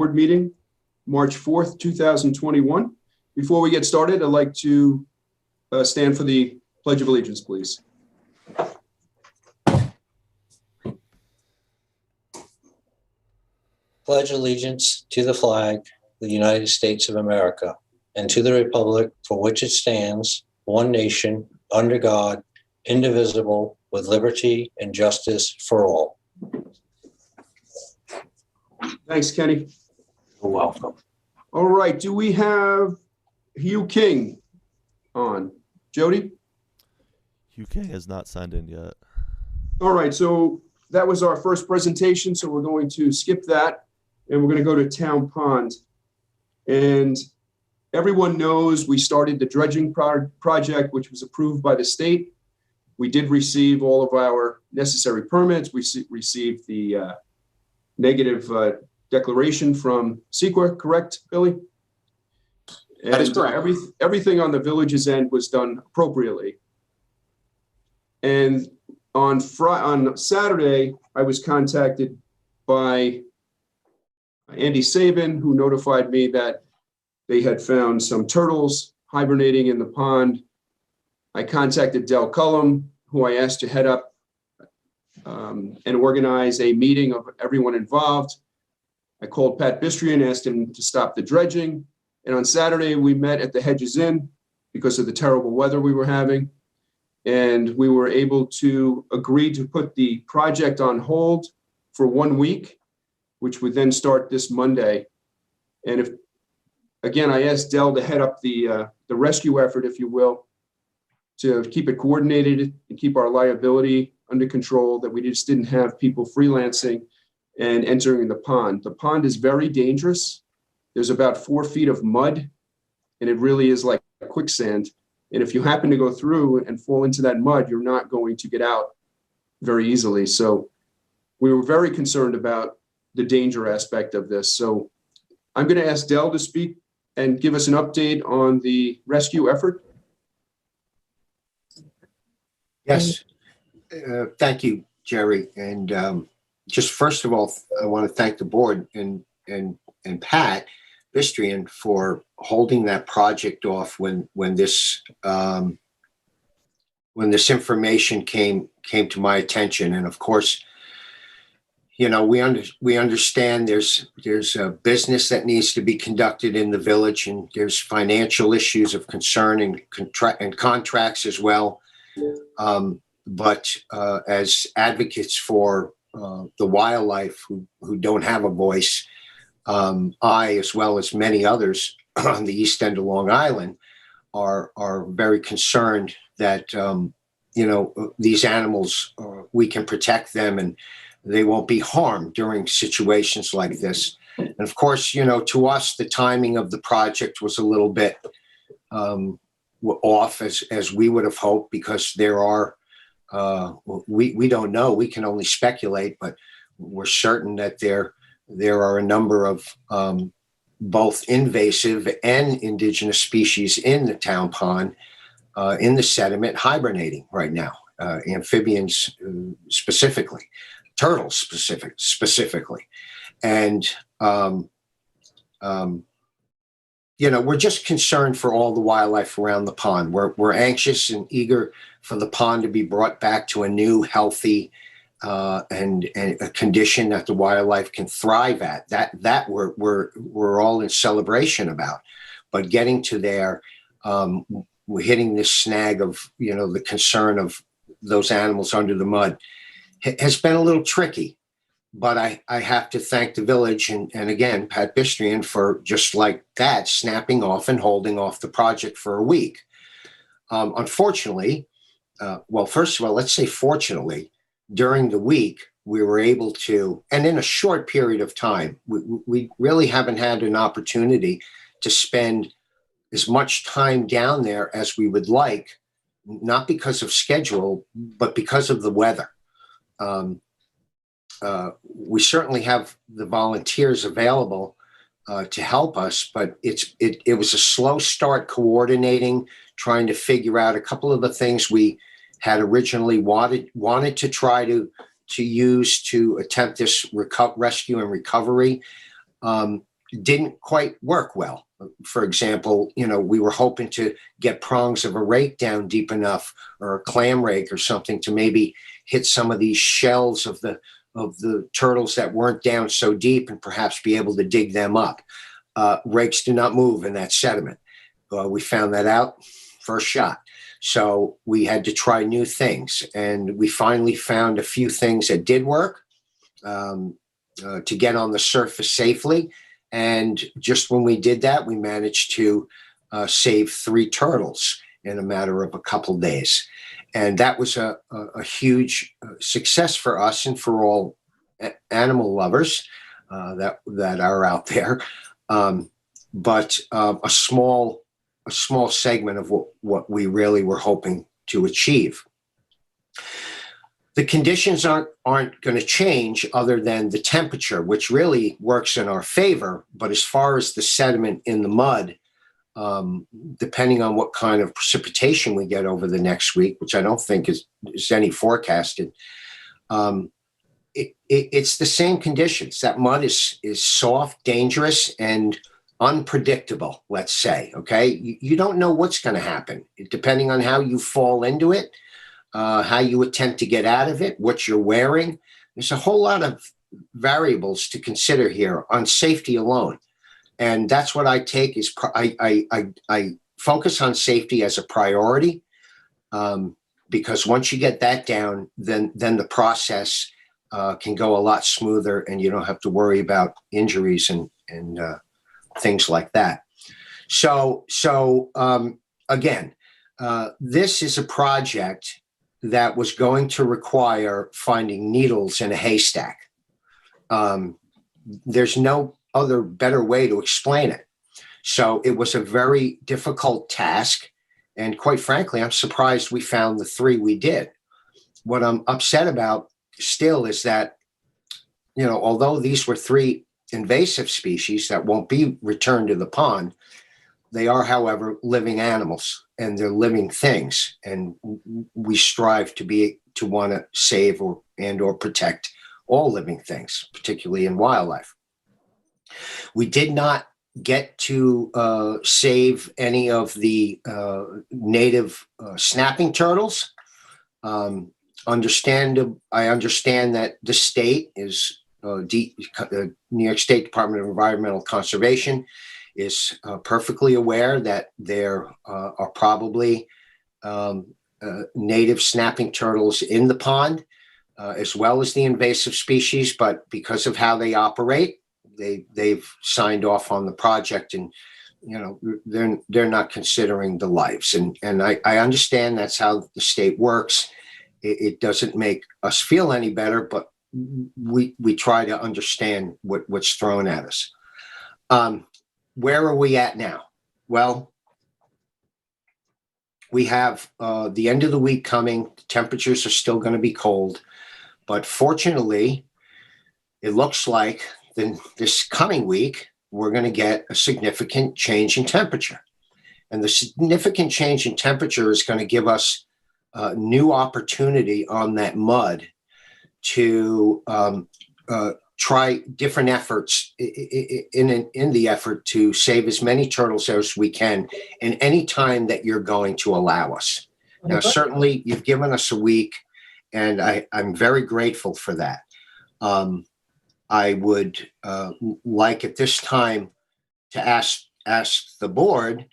Board meeting, March 4th, 2021. Before we get started, I'd like to stand for the Pledge of Allegiance, please. Pledge allegiance to the flag of the United States of America and to the republic for which it stands, one nation, under God, indivisible, with liberty and justice for all. Thanks, Kenny. You're welcome. All right, do we have Hugh King on? Jody? Hugh King has not signed in yet. All right, so that was our first presentation, so we're going to skip that, and we're going to go to Town Pond. And everyone knows we started the dredging project, which was approved by the state. We did receive all of our necessary permits. We received the negative declaration from CEQA, correct, Billy? And that is correct. Everything on the village's end was done appropriately. And on Saturday, I was contacted by Andy Sabin, who notified me that they had found some turtles hibernating in the pond. I contacted Del Cullum, who I asked to head up and organize a meeting of everyone involved. I called Pat Bistrian, asked him to stop the dredging. And on Saturday, we met at the Hedges Inn because of the terrible weather we were having. And we were able to agree to put the project on hold for 1 week, which would then start this Monday. And if, again, I asked Del to head up the rescue effort, if you will, to keep it coordinated and keep our liability under control, that we just didn't have people freelancing and entering the pond. The pond is very dangerous. There's about 4 feet of mud, and it really is like quicksand. And if you happen to go through and fall into that mud, you're not going to get out very easily. So we were very concerned about the danger aspect of this. So I'm going to ask Del to speak and give us an update on the rescue effort. Yes. Thank you, Jerry. And just first of all, I want to thank the board and Pat Bistrian for holding that project off when this information came to my attention. And of course, you know, we understand there's a business that needs to be conducted in the village, and there's financial issues of concern and contracts as well. But as advocates for the wildlife who don't have a voice, I, as well as many others on the east end of Long Island, are very concerned that you know, these animals, we can protect them and they won't be harmed during situations like this. And of course, you know, to us, the timing of the project was a little bit off as we would have hoped, because there are we don't know, we can only speculate, but we're certain that there are a number of both invasive and indigenous species in the town pond, in the sediment, hibernating right now, amphibians specifically, turtles specifically. And, you know, we're just concerned for all the wildlife around the pond. We're anxious and eager for the pond to be brought back to a new, healthy, and a condition that the wildlife can thrive at. That we're all in celebration about. But getting to there, we're hitting this snag of, you know, the concern of those animals under the mud has been a little tricky. But I have to thank the village and again, Pat Bistrian, for just like that, snapping off and holding off the project for a week. Unfortunately, well, first of all, let's say fortunately, during the week, we were able to, and in a short period of time, we really haven't had an opportunity to spend as much time down there as we would like, not because of schedule, but because of the weather. We certainly have the volunteers available to help us, but it was a slow start coordinating, trying to figure out a couple of the things we had originally wanted to try to use to attempt this rescue and recovery. didn't quite work well. For example, we were hoping to get prongs of a rake down deep enough, or a clam rake or something, to maybe hit some of these shells of the turtles that weren't down so deep, and perhaps be able to dig them up. Rakes do not move in that sediment. We found that out first shot. So we had to try new things, and we finally found a few things that did work to get on the surface safely. And just when we did that, we managed to save 3 turtles in a matter of a couple days. And that was a huge success for us and for all animal lovers that are out there. But a small segment of what we really were hoping to achieve. The conditions aren't going to change, other than the temperature, which really works in our favor. But as far as the sediment in the mud, depending on what kind of precipitation we get over the next week, which I don't think is any forecasted, it's the same conditions. That mud is soft, dangerous, and unpredictable, let's say. Okay, you don't know what's going to happen, depending on how you fall into it, how you attempt to get out of it, what you're wearing. There's a whole lot of variables to consider here on safety alone. And that's what I take is I focus on safety as a priority, because once you get that down, then the process can go a lot smoother, and you don't have to worry about injuries and things like that. So again, this is a project that was going to require finding needles in a haystack. There's no other better way to explain it. So it was a very difficult task. And quite frankly, I'm surprised we found the 3 we did. What I'm upset about still is that, although these were 3 invasive species that won't be returned to the pond, they are, however, living animals, and they're living things. And we strive to want to save or protect all living things, particularly in wildlife. We did not get to save any of the native snapping turtles. I understand that the state is New York State Department of Environmental Conservation is perfectly aware that there are probably native snapping turtles in the pond, as well as the invasive species. But because of how they operate, they've signed off on the project, and they're not considering the lives. And I understand that's how the state works. It doesn't make us feel any better, but we try to understand what's thrown at us. Where are we at now? Well, we have the end of the week coming. Temperatures are still going to be cold, but fortunately, it looks like this coming week, we're going to get a significant change in temperature. And the significant change in temperature is going to give us a new opportunity on that mud to try different efforts in the effort to save as many turtles as we can in any time that you're going to allow us. Now, certainly you've given us a week, and I'm very grateful for that. I would like at this time to ask the board,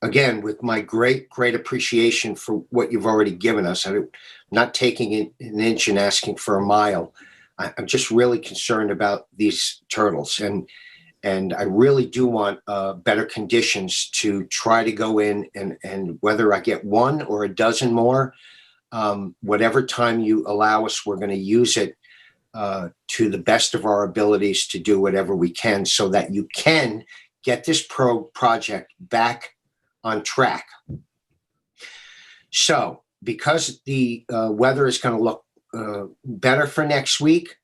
again, with my great appreciation for what you've already given us. I'm not taking it an inch and asking for a mile. I'm just really concerned about these turtles, and I really do want better conditions to try to go in, and whether I get 1 or a dozen more, whatever time you allow us, we're going to use it to the best of our abilities to do whatever we can, so that you can get this project back on track. So, because the weather is going to look better for next week,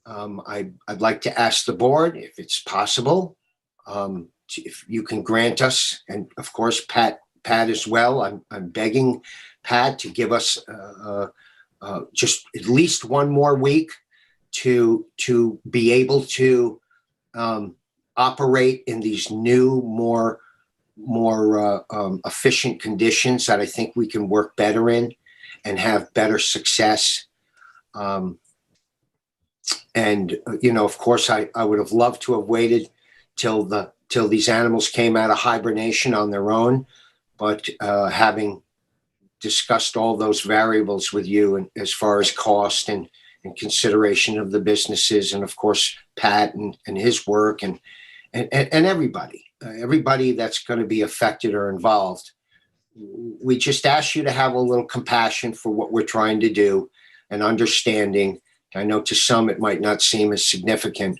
I'd like to ask the board, if it's possible, if you can grant us, and of course Pat as well. I'm begging Pat to give us just at least one more week to be able to operate in these new, more efficient conditions that I think we can work better in and have better success. Of course, I would have loved to have waited till these animals came out of hibernation on their own, but having discussed all those variables with you, and as far as cost and consideration of the businesses, and of course Pat and his work and everybody that's going to be affected or involved, we just ask you to have a little compassion for what we're trying to do and understanding. I know to some it might not seem as significant,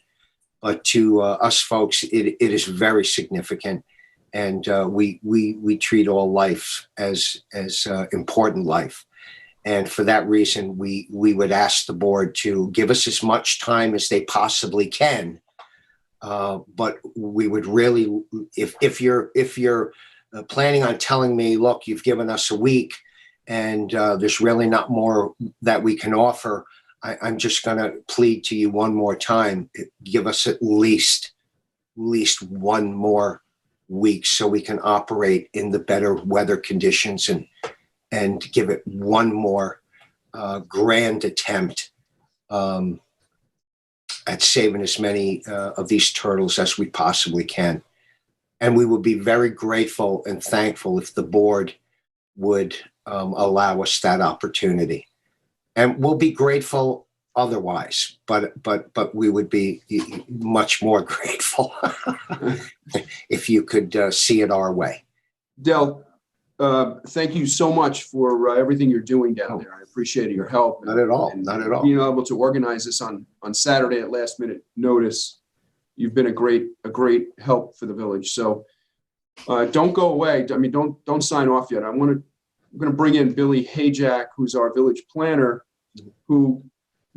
but to us folks, it is very significant. And we treat all life as important life. And for that reason, we would ask the board to give us as much time as they possibly can. But we would really, if you're planning on telling me, look, you've given us a week and there's really not more that we can offer, I'm just going to plead to you one more time. Give us at least one more week so we can operate in the better weather conditions and give it one more grand attempt at saving as many of these turtles as we possibly can. And we would be very grateful and thankful if the board would allow us that opportunity. And we'll be grateful otherwise, but we would be much more grateful if you could see it our way. Del, thank you so much for everything you're doing down there. I appreciate your help. Not at all. Not at all. Being able to organize this on Saturday at last minute notice, you've been a great help for the village. So don't go away. I mean, don't sign off yet. I'm going to bring in Billy Hayjack, who's our village planner, who,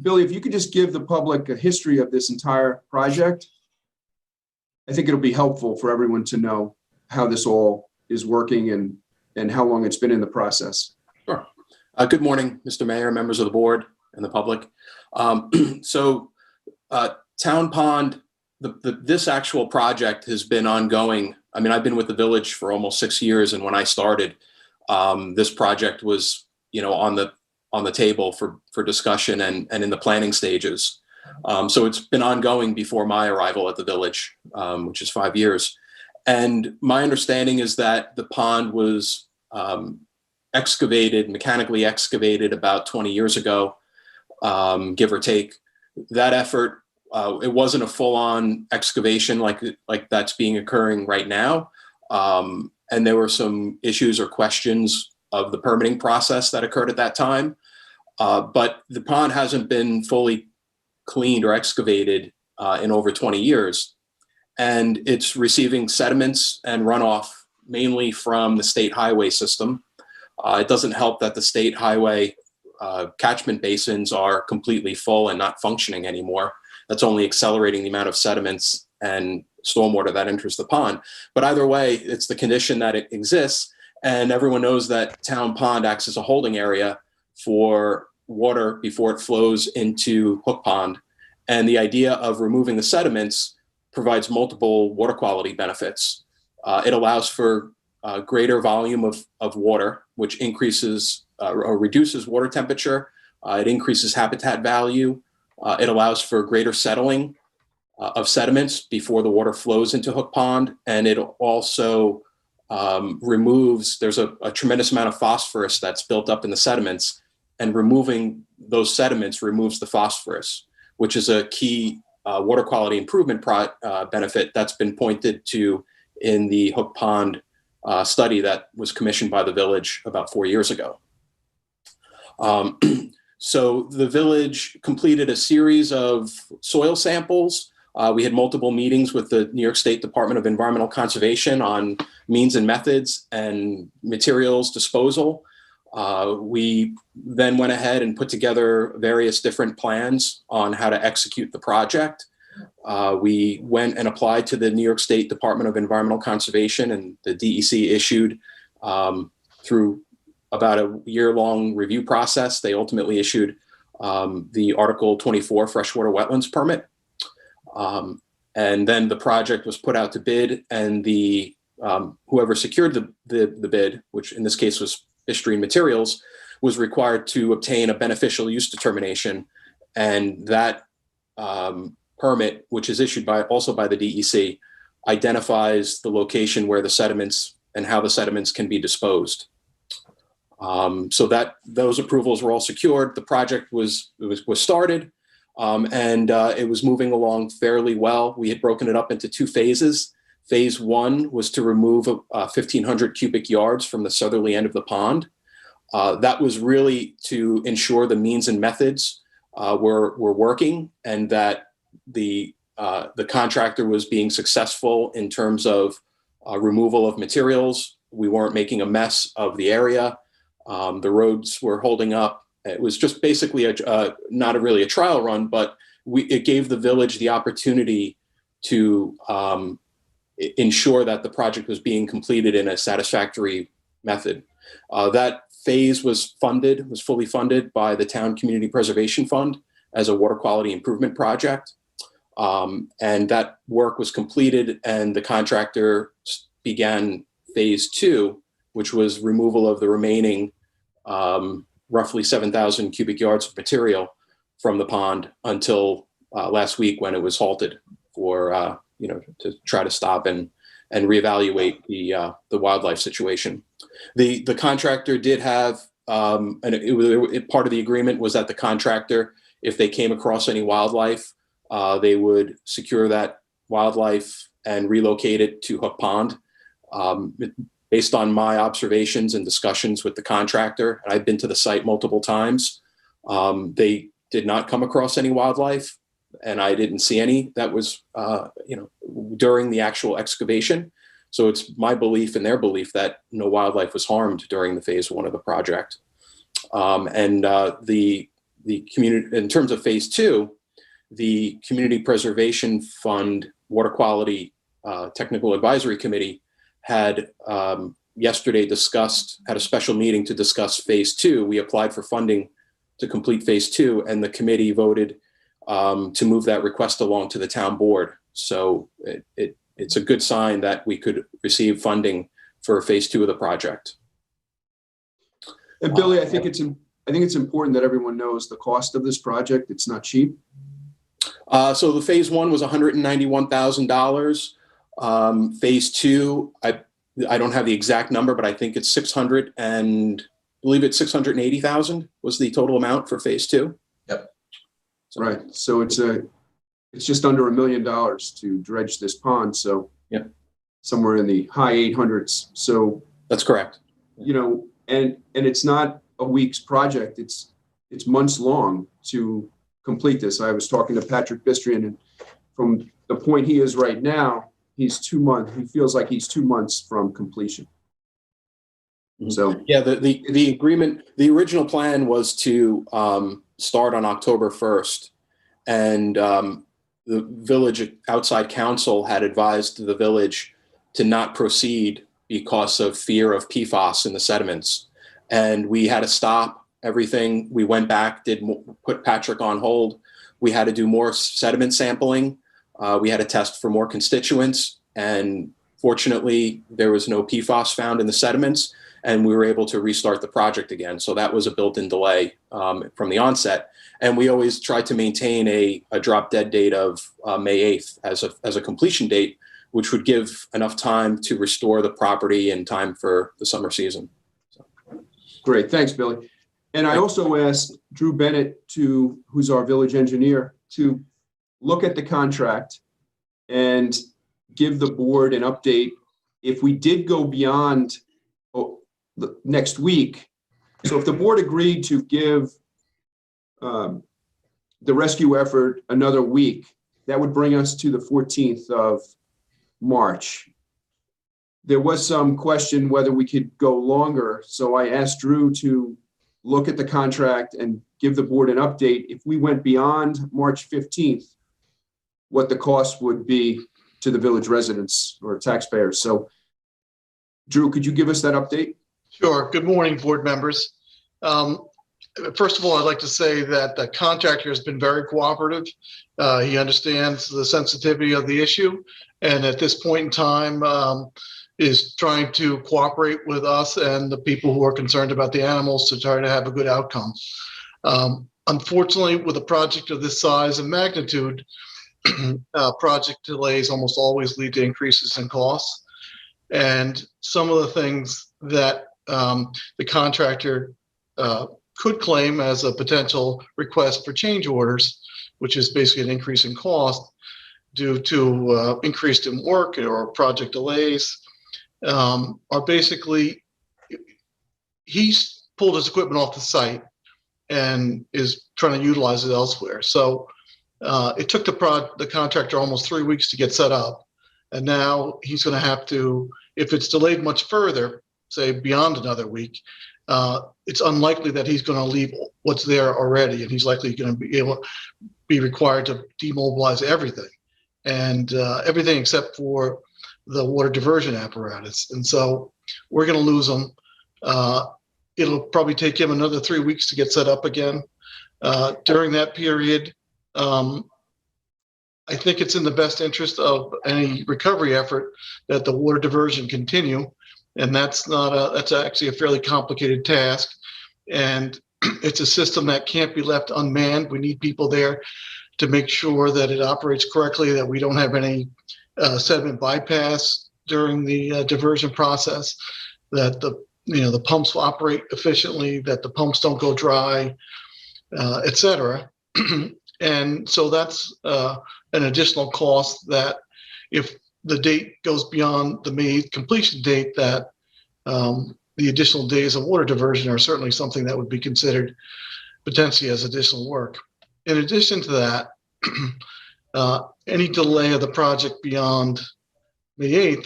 Billy, if you could just give the public a history of this entire project, I think it'll be helpful for everyone to know how this all is working and how long it's been in the process. Sure. Good morning, Mr. Mayor, members of the board, and the public. Town Pond, this actual project has been ongoing. I mean, I've been with the village for almost 6 years, and when I started, this project was, on the table for discussion and in the planning stages. So it's been ongoing before my arrival at the village, which is 5 years. And my understanding is that the pond was mechanically excavated about 20 years ago, give or take. That effort, it wasn't a full-on excavation like that's being occurring right now. And there were some issues or questions of the permitting process that occurred at that time. But the pond hasn't been fully cleaned or excavated in over 20 years. And it's receiving sediments and runoff mainly from the state highway system. It doesn't help that the state highway catchment basins are completely full and not functioning anymore. That's only accelerating the amount of sediments and stormwater that enters the pond. But either way, it's the condition that it exists. And everyone knows that Town Pond acts as a holding area for water before it flows into Hook Pond. And the idea of removing the sediments provides multiple water quality benefits. It allows for greater volume of water, which increases or reduces water temperature. It increases habitat value. It allows for greater settling of sediments before the water flows into Hook Pond. And it also there's a tremendous amount of phosphorus that's built up in the sediments, and removing those sediments removes the phosphorus, which is a key water quality improvement benefit that's been pointed to in the Hook Pond study that was commissioned by the village about 4 years ago. So the village completed a series of soil samples. We had multiple meetings with the New York State Department of Environmental Conservation on means and methods and materials disposal. We then went ahead and put together various different plans on how to execute the project. We went and applied to the New York State Department of Environmental Conservation, and the DEC issued through about a year-long review process. They ultimately issued the Article 24 freshwater wetlands permit. And then the project was put out to bid, and the whoever secured the bid, which in this case was Bistrine Materials, was required to obtain a beneficial use determination. And that permit, which is issued also by the DEC, identifies the location where the sediments and how the sediments can be disposed. So that those approvals were all secured. The project was started, and it was moving along fairly well. We had broken it up into two phases. Phase one was to remove 1,500 cubic yards from the southerly end of the pond. That was really to ensure the means and methods were working, and that the contractor was being successful in terms of removal of materials. We weren't making a mess of the area. The roads were holding up. It was just basically not really a trial run, but it gave the village the opportunity to ensure that the project was being completed in a satisfactory method. That phase was fully funded by the Town Community Preservation Fund as a water quality improvement project. And that work was completed, and the contractor began phase two, which was removal of the remaining roughly 7,000 cubic yards of material from the pond until last week, when it was halted for to try to stop and reevaluate the wildlife situation. The contractor did have part of the agreement was that the contractor, if they came across any wildlife, they would secure that wildlife and relocate it to Hook Pond. Based on my observations and discussions with the contractor, and I've been to the site multiple times, they did not come across any wildlife, and I didn't see any that was, during the actual excavation. So it's my belief and their belief that no wildlife was harmed during the phase one of the project. The community, in terms of phase two, the Community Preservation Fund Water Quality Technical Advisory Committee had yesterday had a special meeting to discuss phase two. We applied for funding to complete phase two, and the committee voted to move that request along to the town board. So it's a good sign that we could receive funding for phase two of the project. And Billy, I think it's important that everyone knows the cost of this project. It's not cheap. So the phase one was $191,000. Phase two, I don't have the exact number, but I think it's 680,000 was the total amount for phase two. Yep. So, right. So it's just under $1 million to dredge this pond. So yeah, somewhere in the high 800s. So that's correct. And it's not a week's project. It's months long to complete this. I was talking to Patrick Bistrian, and from the point he is right now, he feels like he's 2 months from completion. So yeah, the agreement, the original plan was to start on October 1st, and the village outside counsel had advised the village to not proceed because of fear of PFAS in the sediments. And we had to stop everything. We went back, put Patrick on hold. We had to do more sediment sampling. We had to test for more constituents. And fortunately, there was no PFAS found in the sediments, and we were able to restart the project again. So that was a built-in delay from the onset. And we always tried to maintain a drop dead date of May 8th as a completion date, which would give enough time to restore the property in time for the summer season. So. Great, thanks, Billy. And I also asked Drew Bennett, who's our village engineer, to look at the contract and give the board an update if we did go beyond the next week. So if the board agreed to give the rescue effort another week, that would bring us to the 14th of March. There was some question whether we could go longer. So I asked Drew to look at the contract and give the board an update if we went beyond March 15th, what the cost would be to the village residents or taxpayers. So Drew, could you give us that update? Sure. Good morning, board members. First of all, I'd like to say that the contractor has been very cooperative. He understands the sensitivity of the issue, and at this point in time is trying to cooperate with us and the people who are concerned about the animals to try to have a good outcome. Unfortunately, with a project of this size and magnitude, project delays almost always lead to increases in costs. And some of the things that the contractor could claim as a potential request for change orders, which is basically an increase in cost due to increased in work or project delays, are basically, he's pulled his equipment off the site and is trying to utilize it elsewhere. So it took the contractor almost 3 weeks to get set up. And now he's going to have to, if it's delayed much further, say beyond another week, it's unlikely that he's going to leave what's there already, and he's likely going to be required to demobilize everything, and everything except for the water diversion apparatus. And so we're going to lose him. It'll probably take him another 3 weeks to get set up again. During that period, I think it's in the best interest of any recovery effort that the water diversion continue. And that's actually a fairly complicated task. And it's a system that can't be left unmanned. We need people there to make sure that it operates correctly, that we don't have any sediment bypass during the diversion process, that the pumps will operate efficiently, that the pumps don't go dry, et cetera. And so that's an additional cost that if the date goes beyond the May completion date, that the additional days of water diversion are certainly something that would be considered potentially as additional work. In addition to that, any delay of the project beyond May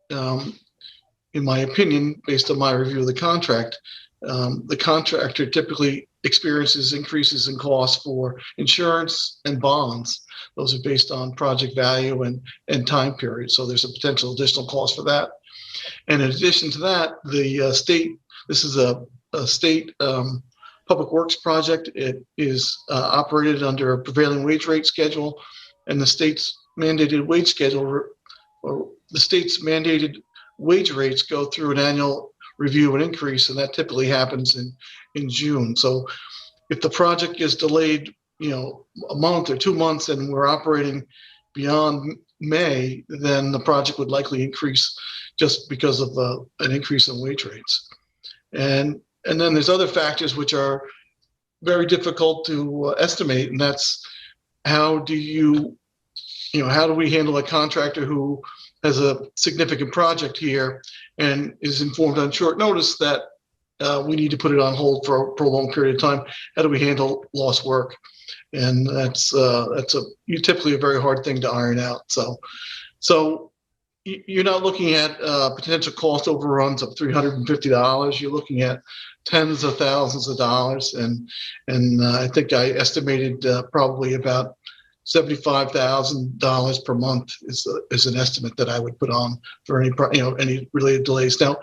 8th, in my opinion, based on my review of the contract, the contractor typically experiences increases in costs for insurance and bonds. Those are based on project value and time period. So there's a potential additional cost for that. And in addition to that, the state, this is a state public works project. It is operated under a prevailing wage rate schedule, and the state's mandated wage schedule, or the state's mandated wage rates go through an annual review and increase, and that typically happens in June. So if the project is delayed, a month or 2 months and we're operating beyond May, then the project would likely increase just because of an increase in wage rates. And then there's other factors which are very difficult to estimate, and that's how do we handle a contractor who has a significant project here and is informed on short notice that we need to put it on hold for a prolonged period of time. How do we handle lost work? And that's typically a very hard thing to iron out. So you're not looking at potential cost overruns of $350. You're looking at tens of thousands of dollars, and I think I estimated probably about $75,000 per month is an estimate that I would put on for any related delays. Now,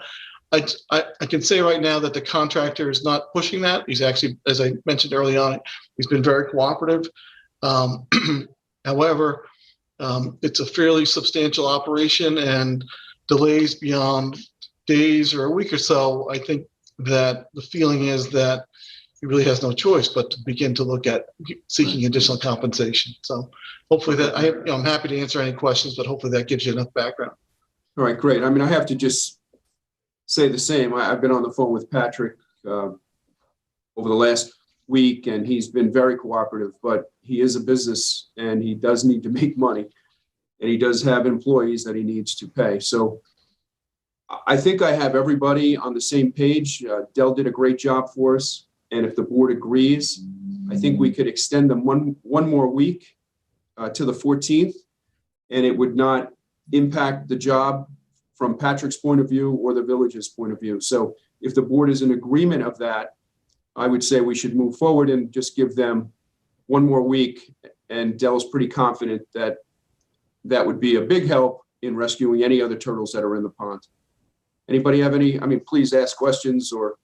I can say right now that the contractor is not pushing that. He's actually, as I mentioned early on, he's been very cooperative. However, it's a fairly substantial operation, and delays beyond days or a week or so, I think that the feeling is that he really has no choice but to begin to look at seeking additional compensation. So hopefully that I'm happy to answer any questions, but hopefully that gives you enough background. All right, great. I mean, I have to just say the same. I've been on the phone with Patrick over the last week, and he's been very cooperative, but he is a business and he does need to make money, and he does have employees that he needs to pay. So I think I have everybody on the same page. Dell did a great job for us. And if the board agrees, I think we could extend them one more week to the 14th, and it would not impact the job from Patrick's point of view or the village's point of view. So if the board is in agreement of that, I would say we should move forward and just give them one more week. And Dell's pretty confident that that would be a big help in rescuing any other turtles that are in the pond. Anybody have any, I mean, please ask questions or.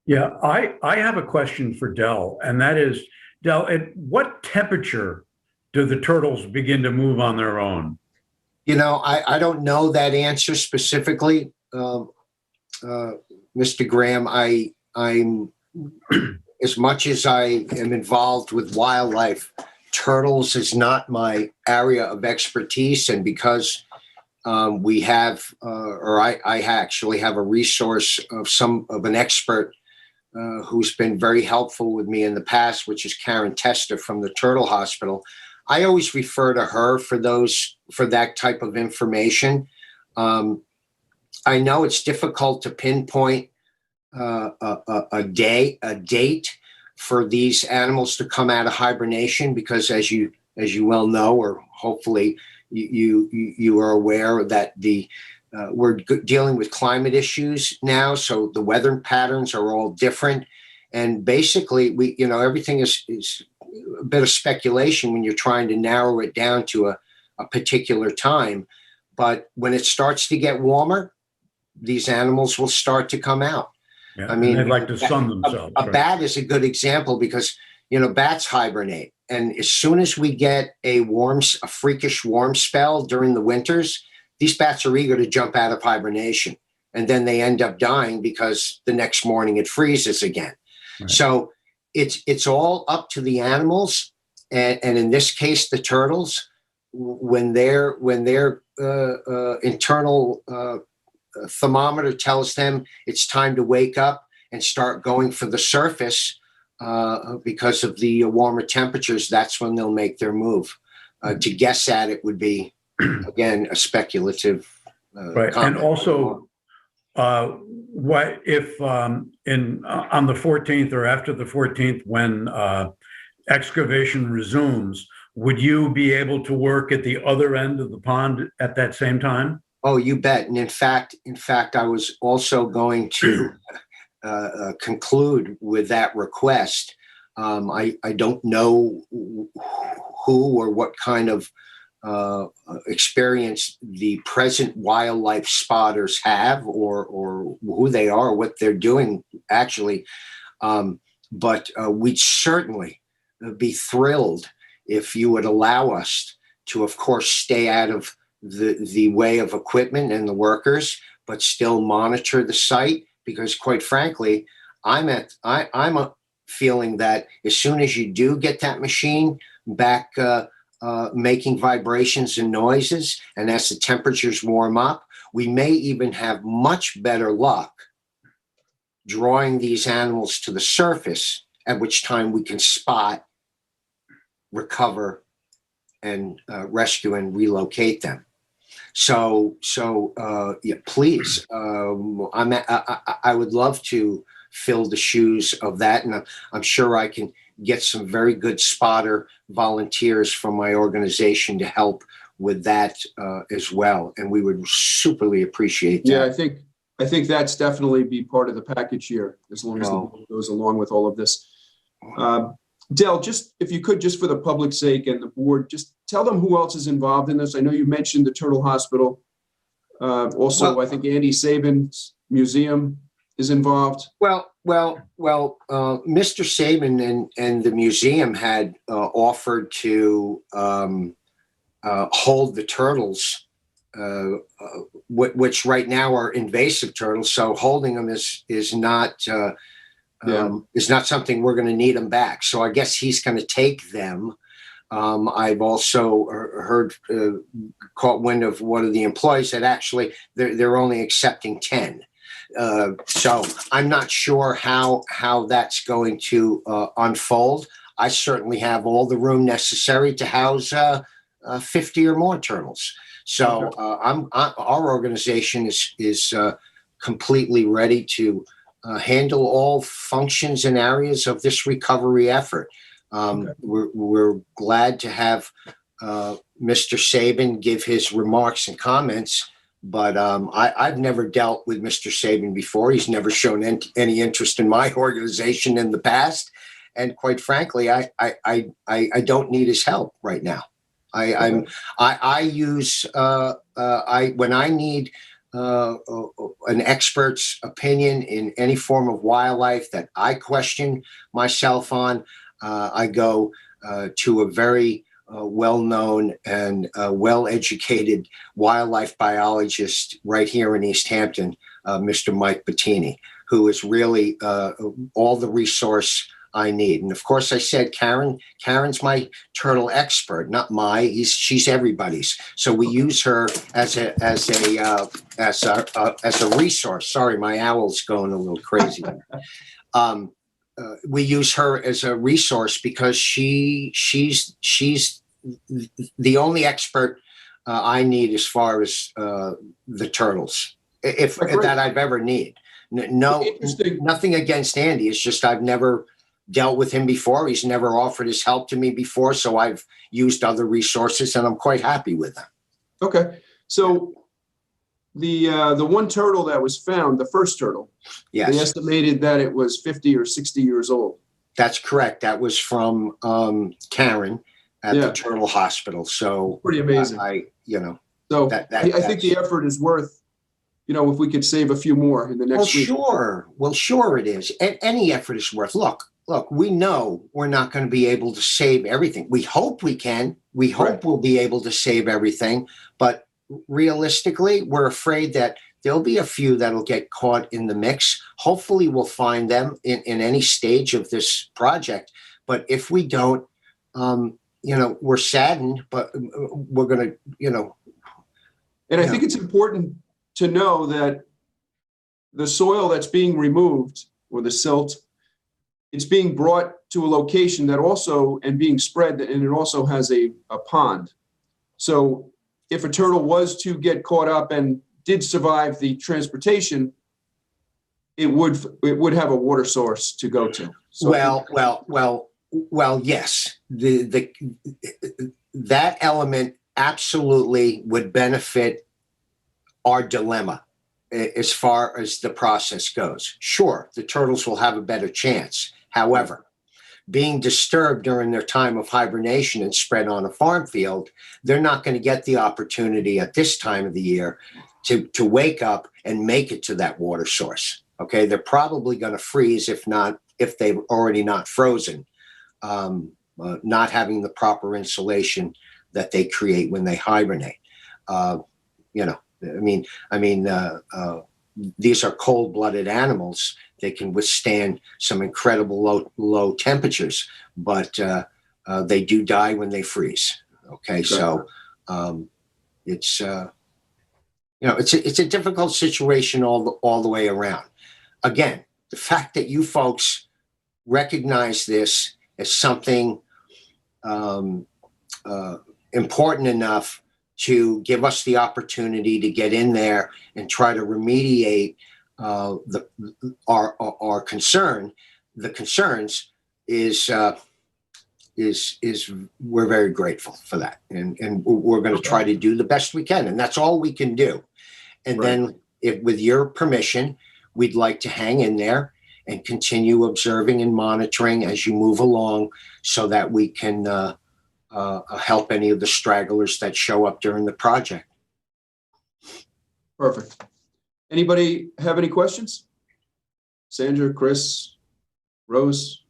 Yeah, I have a question for Del, and that is, Del, at what temperature do the turtles begin to move on their own? You know, I don't know that answer specifically, Mr. Graham. I'm as much as I am involved with wildlife, turtles is not my area of expertise, and because we have, or I actually have a resource of an expert who's been very helpful with me in the past, which is Karen Tester from the Turtle Hospital. I always refer to her for that type of information. I know it's difficult to pinpoint a date for these animals to come out of hibernation, because as you well know, or hopefully you are aware, that we're dealing with climate issues now, so the weather patterns are all different, and basically everything is a bit of speculation when you're trying to narrow it down to a particular time. But when it starts to get warmer, these animals will start to come out. Yeah, I mean, they'd like to sun themselves. A bat is a good example, because bats hibernate, and as soon as we get a freakish warm spell during the winters, these bats are eager to jump out of hibernation, and then they end up dying because the next morning it freezes again. Right. So it's all up to the animals, and in this case, the turtles, when their internal thermometer tells them it's time to wake up and start going for the surface because of the warmer temperatures, that's when they'll make their move. To guess at it would be, again, a speculative right. comment. And also, what if on the 14th or after the 14th, when excavation resumes, would you be able to work at the other end of the pond at that same time? Oh, you bet. And in fact, I was also going to conclude with that request. I don't know who or what kind of experience the present wildlife spotters have, or who they are, what they're doing actually. But we'd certainly be thrilled if you would allow us to, of course, stay out of the way of equipment and the workers, but still monitor the site, because quite frankly, I'm a feeling that as soon as you do get that machine back making vibrations and noises, and as the temperatures warm up, we may even have much better luck drawing these animals to the surface, at which time we can spot, recover, and rescue and relocate them. So yeah, please, I would love to fill the shoes of that, and I'm sure I can get some very good spotter volunteers from my organization to help with that as well, and we would superly appreciate that. Yeah, I think that's definitely be part of the package here, as long as the board goes along with all of this. Del, just if you could, just for the public's sake and the board, just tell them who else is involved in this. I know you mentioned the Turtle Hospital. Also, I think Andy Sabin's museum is involved. Well, Mr. Sabin and the museum had offered to hold the turtles, which right now are invasive turtles. So holding them is not something we're going to need them back. So I guess he's going to take them. I've also heard, caught wind of one of the employees that actually they're only accepting 10. So I'm not sure how that's going to unfold. I certainly have all the room necessary to house 50 or more turtles. So our organization is completely ready to handle all functions and areas of this recovery effort. We're glad to have Mr. Sabin give his remarks and comments, but I've never dealt with Mr. Sabin before. He's never shown any interest in my organization in the past, and quite frankly, I don't need his help right now. When I need an expert's opinion in any form of wildlife that I question myself on, I go to a very well-known and well-educated wildlife biologist right here in East Hampton, Mr. Mike Bettini, who is really all the resource I need. And of course, I said Karen's my turtle expert, not she's everybody's. So we use her as a resource. Sorry, my owl's going a little crazy. We use her as a resource because she's the only expert I need as far as the turtles, if that I've ever need. No, nothing against Andy. It's just I've never dealt with him before. He's never offered his help to me before, so I've used other resources, and I'm quite happy with them. Okay, so the one turtle that was found, the first turtle, yes, they estimated that it was 50 or 60 years old. That's correct. That was from Karen at the Turtle Hospital. So pretty amazing. I think the effort is worth, if we could save a few more in the next week. Well, sure it is. Any effort is worth. Look, we know we're not going to be able to save everything. We hope we can. We hope we'll be able to save everything. But realistically, we're afraid that there'll be a few that'll get caught in the mix. Hopefully we'll find them in any stage of this project. But if we don't, we're saddened, but we're going to, And I think it's important to know that the soil that's being removed, or the silt, it's being brought to a location that also, and being spread, and it also has a pond. So if a turtle was to get caught up and did survive the transportation, it would have a water source to go to. So well, yes. That element absolutely would benefit our dilemma as far as the process goes. Sure, the turtles will have a better chance. However, being disturbed during their time of hibernation and spread on a farm field, they're not going to get the opportunity at this time of the year to wake up and make it to that water source. Okay, they're probably going to freeze if they've already not frozen, not having the proper insulation that they create when they hibernate. These are cold-blooded animals. They can withstand some incredible low temperatures, but they do die when they freeze. Okay, so it's a difficult situation all the way around. Again, the fact that you folks recognize this as something important enough to give us the opportunity to get in there and try to remediate our concern. The concerns is we're very grateful for that, and we're going to try to do the best we can, and that's all we can do. And then, if with your permission, we'd like to hang in there and continue observing and monitoring as you move along, so that we can help any of the stragglers that show up during the project. Perfect. Anybody have any questions? Sandra, Chris, Rose?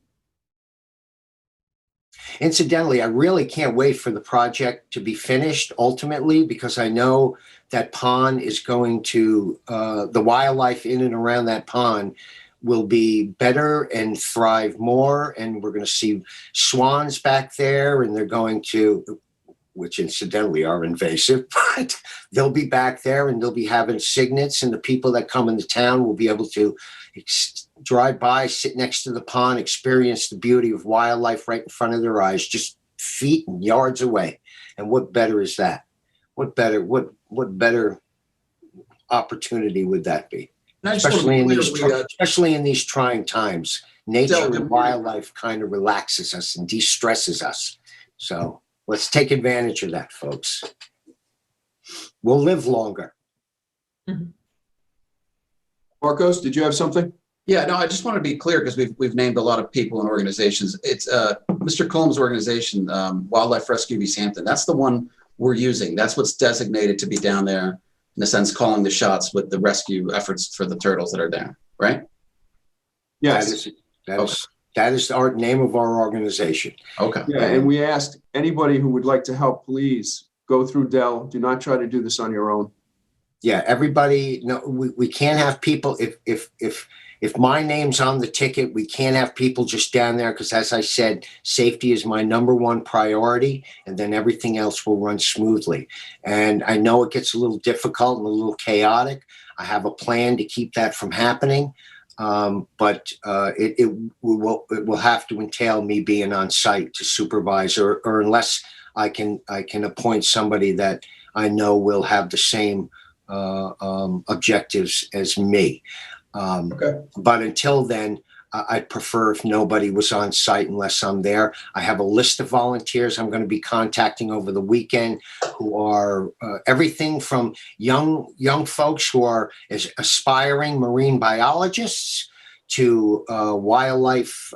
Incidentally, I really can't wait for the project to be finished ultimately, because I know that pond is going to, the wildlife in and around that pond will be better and thrive more. And we're going to see swans back there, and they're going to, which incidentally are invasive, but they'll be back there and they'll be having cygnets, and the people that come into town will be able to drive by, sit next to the pond, experience the beauty of wildlife right in front of their eyes, just feet and yards away. And what better is that? What better opportunity would that be? Especially in these trying times. Nature and wildlife kind of relaxes us and de-stresses us. So let's take advantage of that, folks. We'll live longer. Marcos, did you have something? Yeah, no, I just want to be clear, because we've named a lot of people and organizations. It's Mr. Combs' organization, Wildlife Rescue of East Hampton. That's the one we're using. That's what's designated to be down there in a sense, calling the shots with the rescue efforts for the turtles that are down, right? Yes. That is our name of our organization. Okay. Yeah, and we asked anybody who would like to help, please go through Dell. Do not try to do this on your own. Yeah, everybody, no, we can't have people, if my name's on the ticket, we can't have people just down there because, as I said, safety is my number one priority, and then everything else will run smoothly. And I know it gets a little difficult and a little chaotic. I have a plan to keep that from happening, but it will have to entail me being on site to supervise, or unless I can appoint somebody that I know will have the same objectives as me. Okay. But until then, I'd prefer if nobody was on site unless I'm there. I have a list of volunteers I'm going to be contacting over the weekend who are everything from young folks who are aspiring marine biologists to wildlife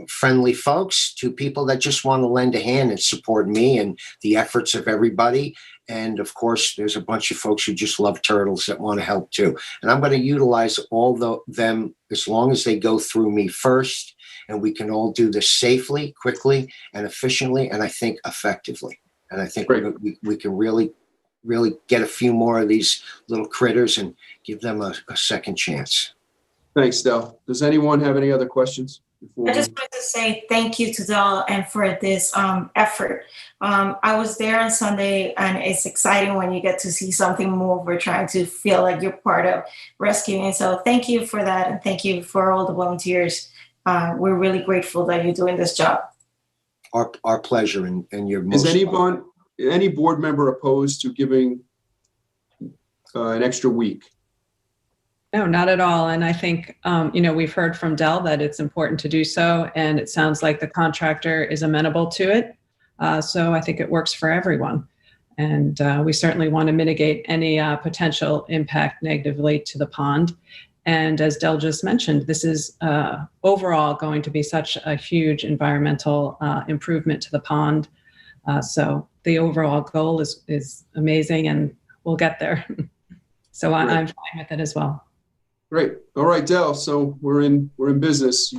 friendly folks, to people that just want to lend a hand and support me and the efforts of everybody. And of course, there's a bunch of folks who just love turtles that want to help too. And I'm going to utilize all them as long as they go through me first, and we can all do this safely, quickly, and efficiently, and I think effectively. And I think we can really get a few more of these little critters and give them a second chance. Thanks, Del. Does anyone have any other questions? I just wanted to say thank you to Doyle and for this effort. I was there on Sunday, and it's exciting when you get to see something move. We're trying to feel like you're part of rescuing. So thank you for that, and thank you for all the volunteers. We're really grateful that you're doing this job. Our pleasure, and you're Is any board member opposed to giving an extra week? No, not at all. And I think, we've heard from Dell that it's important to do so. And it sounds like the contractor is amenable to it. So I think it works for everyone. And we certainly want to mitigate any potential impact negatively to the pond. And as Dell just mentioned, this is overall going to be such a huge environmental improvement to the pond. So the overall goal is amazing, and we'll get there. So I'm fine with it as well. Great. All right, Del. So we're in business.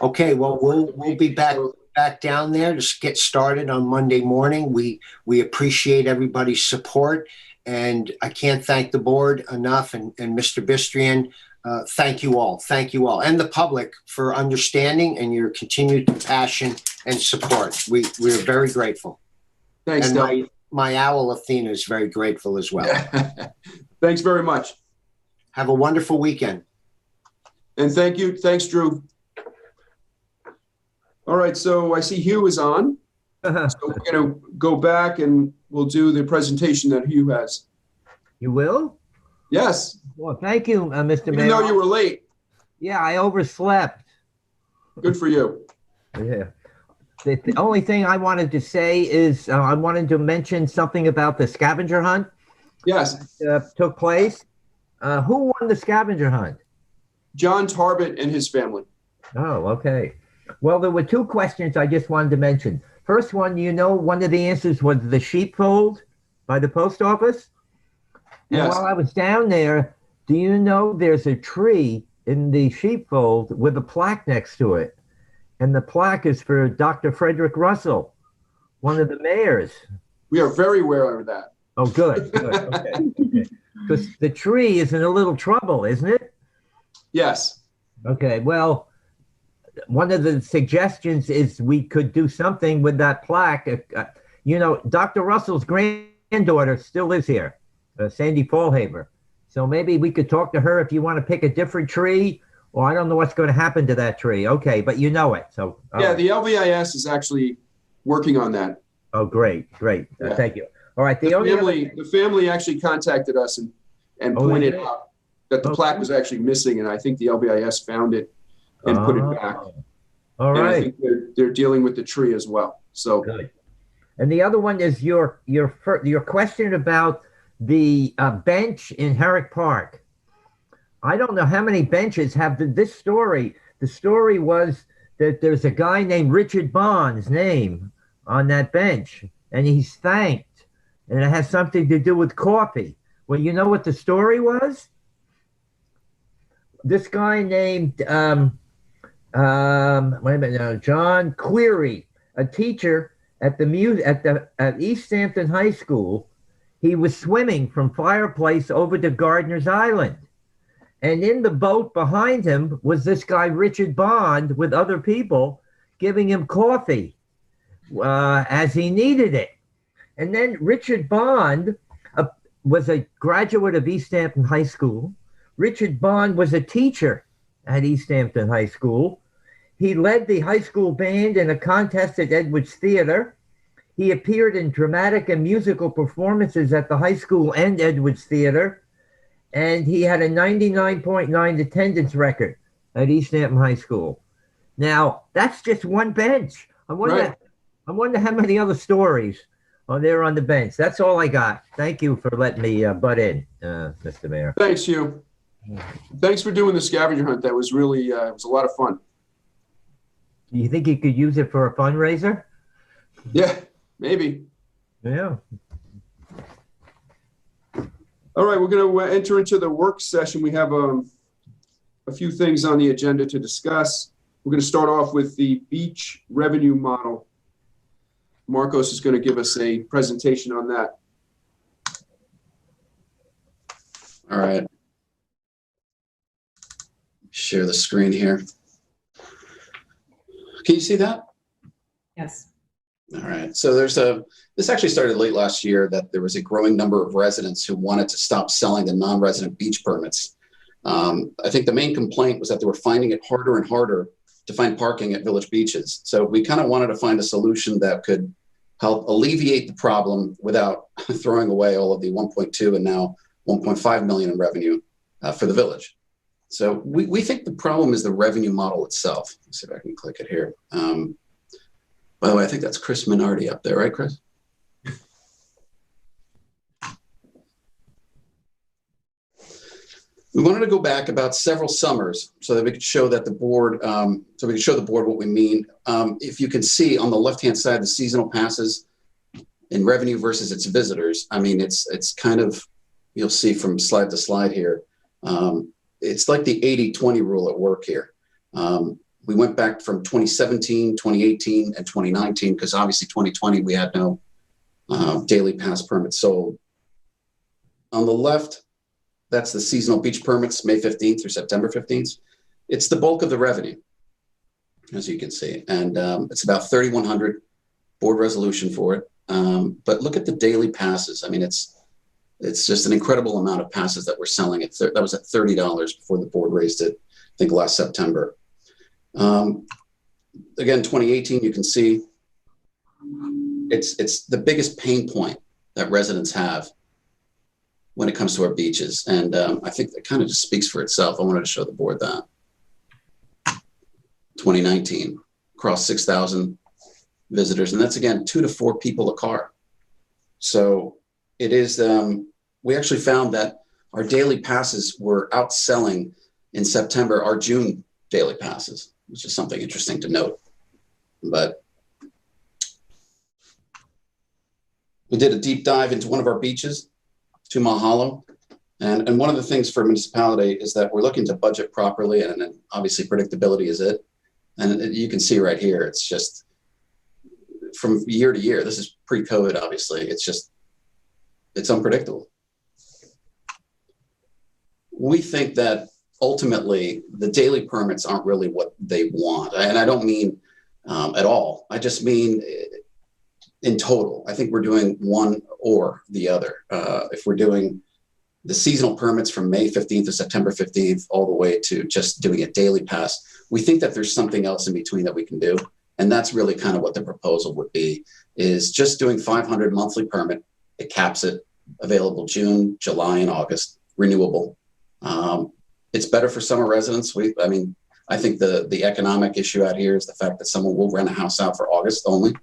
Okay. Well, we'll be back down there to get started on Monday morning. We appreciate everybody's support, and I can't thank the board enough, and Mr. Bistrian. Thank you all, and the public for understanding and your continued passion and support. We're very grateful. Thanks, and Del. My owl Athena is very grateful as well. Thanks very much. Have a wonderful weekend. And thank you. Thanks, Drew. All right, so I see Hugh is on. So we're going to go back and we'll do the presentation that Hugh has. You will? Yes. Well, thank you, Mr. Mayor. Even though you were late. Yeah, I overslept. Good for you. Yeah. The only thing I wanted to say is I wanted to mention something about the scavenger hunt. Yes. Took place. Who won the scavenger hunt? John Tarbett and his family. Oh, okay. Well, there were two questions I just wanted to mention. First one, one of the answers was the sheepfold by the post office. And Yes. while I was down there, do you know there's a tree in the sheepfold with a plaque next to it? And the plaque is for Dr. Frederick Russell, one of the mayors. We are very aware of that. Oh, good. Okay. Because the tree is in a little trouble, isn't it? Yes. Okay, well, one of the suggestions is we could do something with that plaque. Dr. Russell's granddaughter still is here, Sandy Fallhaver. So maybe we could talk to her if you want to pick a different tree, or I don't know what's going to happen to that tree. Okay, but you know it. So Yeah, right. the LVIS is actually working on that. Oh, great. Yeah. Thank you. All right. The family actually contacted us and pointed they did? out that the plaque was actually missing, and I think the LVIS found it and put it back. All And I right. think they're dealing with the tree as well. So Good. And the other one is your question about the bench in Herrick Park. I don't know how many benches have this story. The story was that there's a guy named Richard Bond's name on that bench, and he's thanked, and it has something to do with coffee. Well, you know what the story was? This guy named wait a minute now, John Query, a teacher at at East Hampton High School. He was swimming from Fireplace over to Gardiner's Island. And in the boat behind him was this guy, Richard Bond, with other people giving him coffee as he needed it. And then Richard Bond was a graduate of East Hampton High School. Richard Bond was a teacher at East Hampton High School. He led the high school band in a contest at Edwards Theater. He appeared in dramatic and musical performances at the high school and Edwards Theater. And he had a 99.9 attendance record at East Hampton High School. Now, that's just one bench. I wonder how many other stories are there on the bench. That's all I got. Thank you for letting me butt in, Mr. Mayor. Thanks, Hugh. Thanks for doing the scavenger hunt. That was really, it was a lot of fun. You think you could use it for a fundraiser? Yeah, maybe. Yeah. All right, we're going to enter into the work session. We have a few things on the agenda to discuss. We're going to start off with the beach revenue model. Marcos is going to give us a presentation on that. All right. Share the screen here. Can you see that? Yes. All right. So this actually started late last year, that there was a growing number of residents who wanted to stop selling the non-resident beach permits. I think the main complaint was that they were finding it harder and harder to find parking at village beaches. So we kind of wanted to find a solution that could help alleviate the problem without throwing away all of the 1.2 and now 1.5 million in revenue for the village. So we think the problem is the revenue model itself. Let's see if I can click it here. By the way, I think that's Chris Minardi up there, right, Chris? We wanted to go back about several summers so that we could show that the board, what we mean. If you can see on the left-hand side, the seasonal passes in revenue versus its visitors. I mean, it's kind of, you'll see from slide to slide here. It's like the 80-20 rule at work here. We went back from 2017, 2018, and 2019, because obviously 2020, we had no daily pass permits sold. On the left, that's the seasonal beach permits, May 15th through September 15th. It's the bulk of the revenue, as you can see. And it's about 3,100 board resolution for it. But look at the daily passes. I mean, it's just an incredible amount of passes that we're selling. That was at $30 before the board raised it, I think last September. Again, 2018, you can see it's the biggest pain point that residents have when it comes to our beaches. And I think that kind of just speaks for itself. I wanted to show the board that. 2019, across 6,000 visitors. And that's, again, 2 to 4 people a car. So it is, we actually found that our daily passes were outselling in September our June daily passes, which is something interesting to note. But we did a deep dive into one of our beaches, 2 Mile Hollow. And one of the things for a municipality is that we're looking to budget properly, and then obviously predictability is it. And you can see right here, it's just from year to year, this is pre-COVID, obviously, it's unpredictable. We think that ultimately the daily permits aren't really what they want. And I don't mean at all. I just mean in total. I think we're doing one or the other. If we're doing the seasonal permits from May 15th to September 15th, all the way to just doing a daily pass, we think that there's something else in between that we can do. And that's really kind of what the proposal would be, is just doing 500 monthly permit. It caps it, available June, July, and August, renewable. It's better for summer residents. I think the economic issue out here is the fact that someone will rent a house out for August only,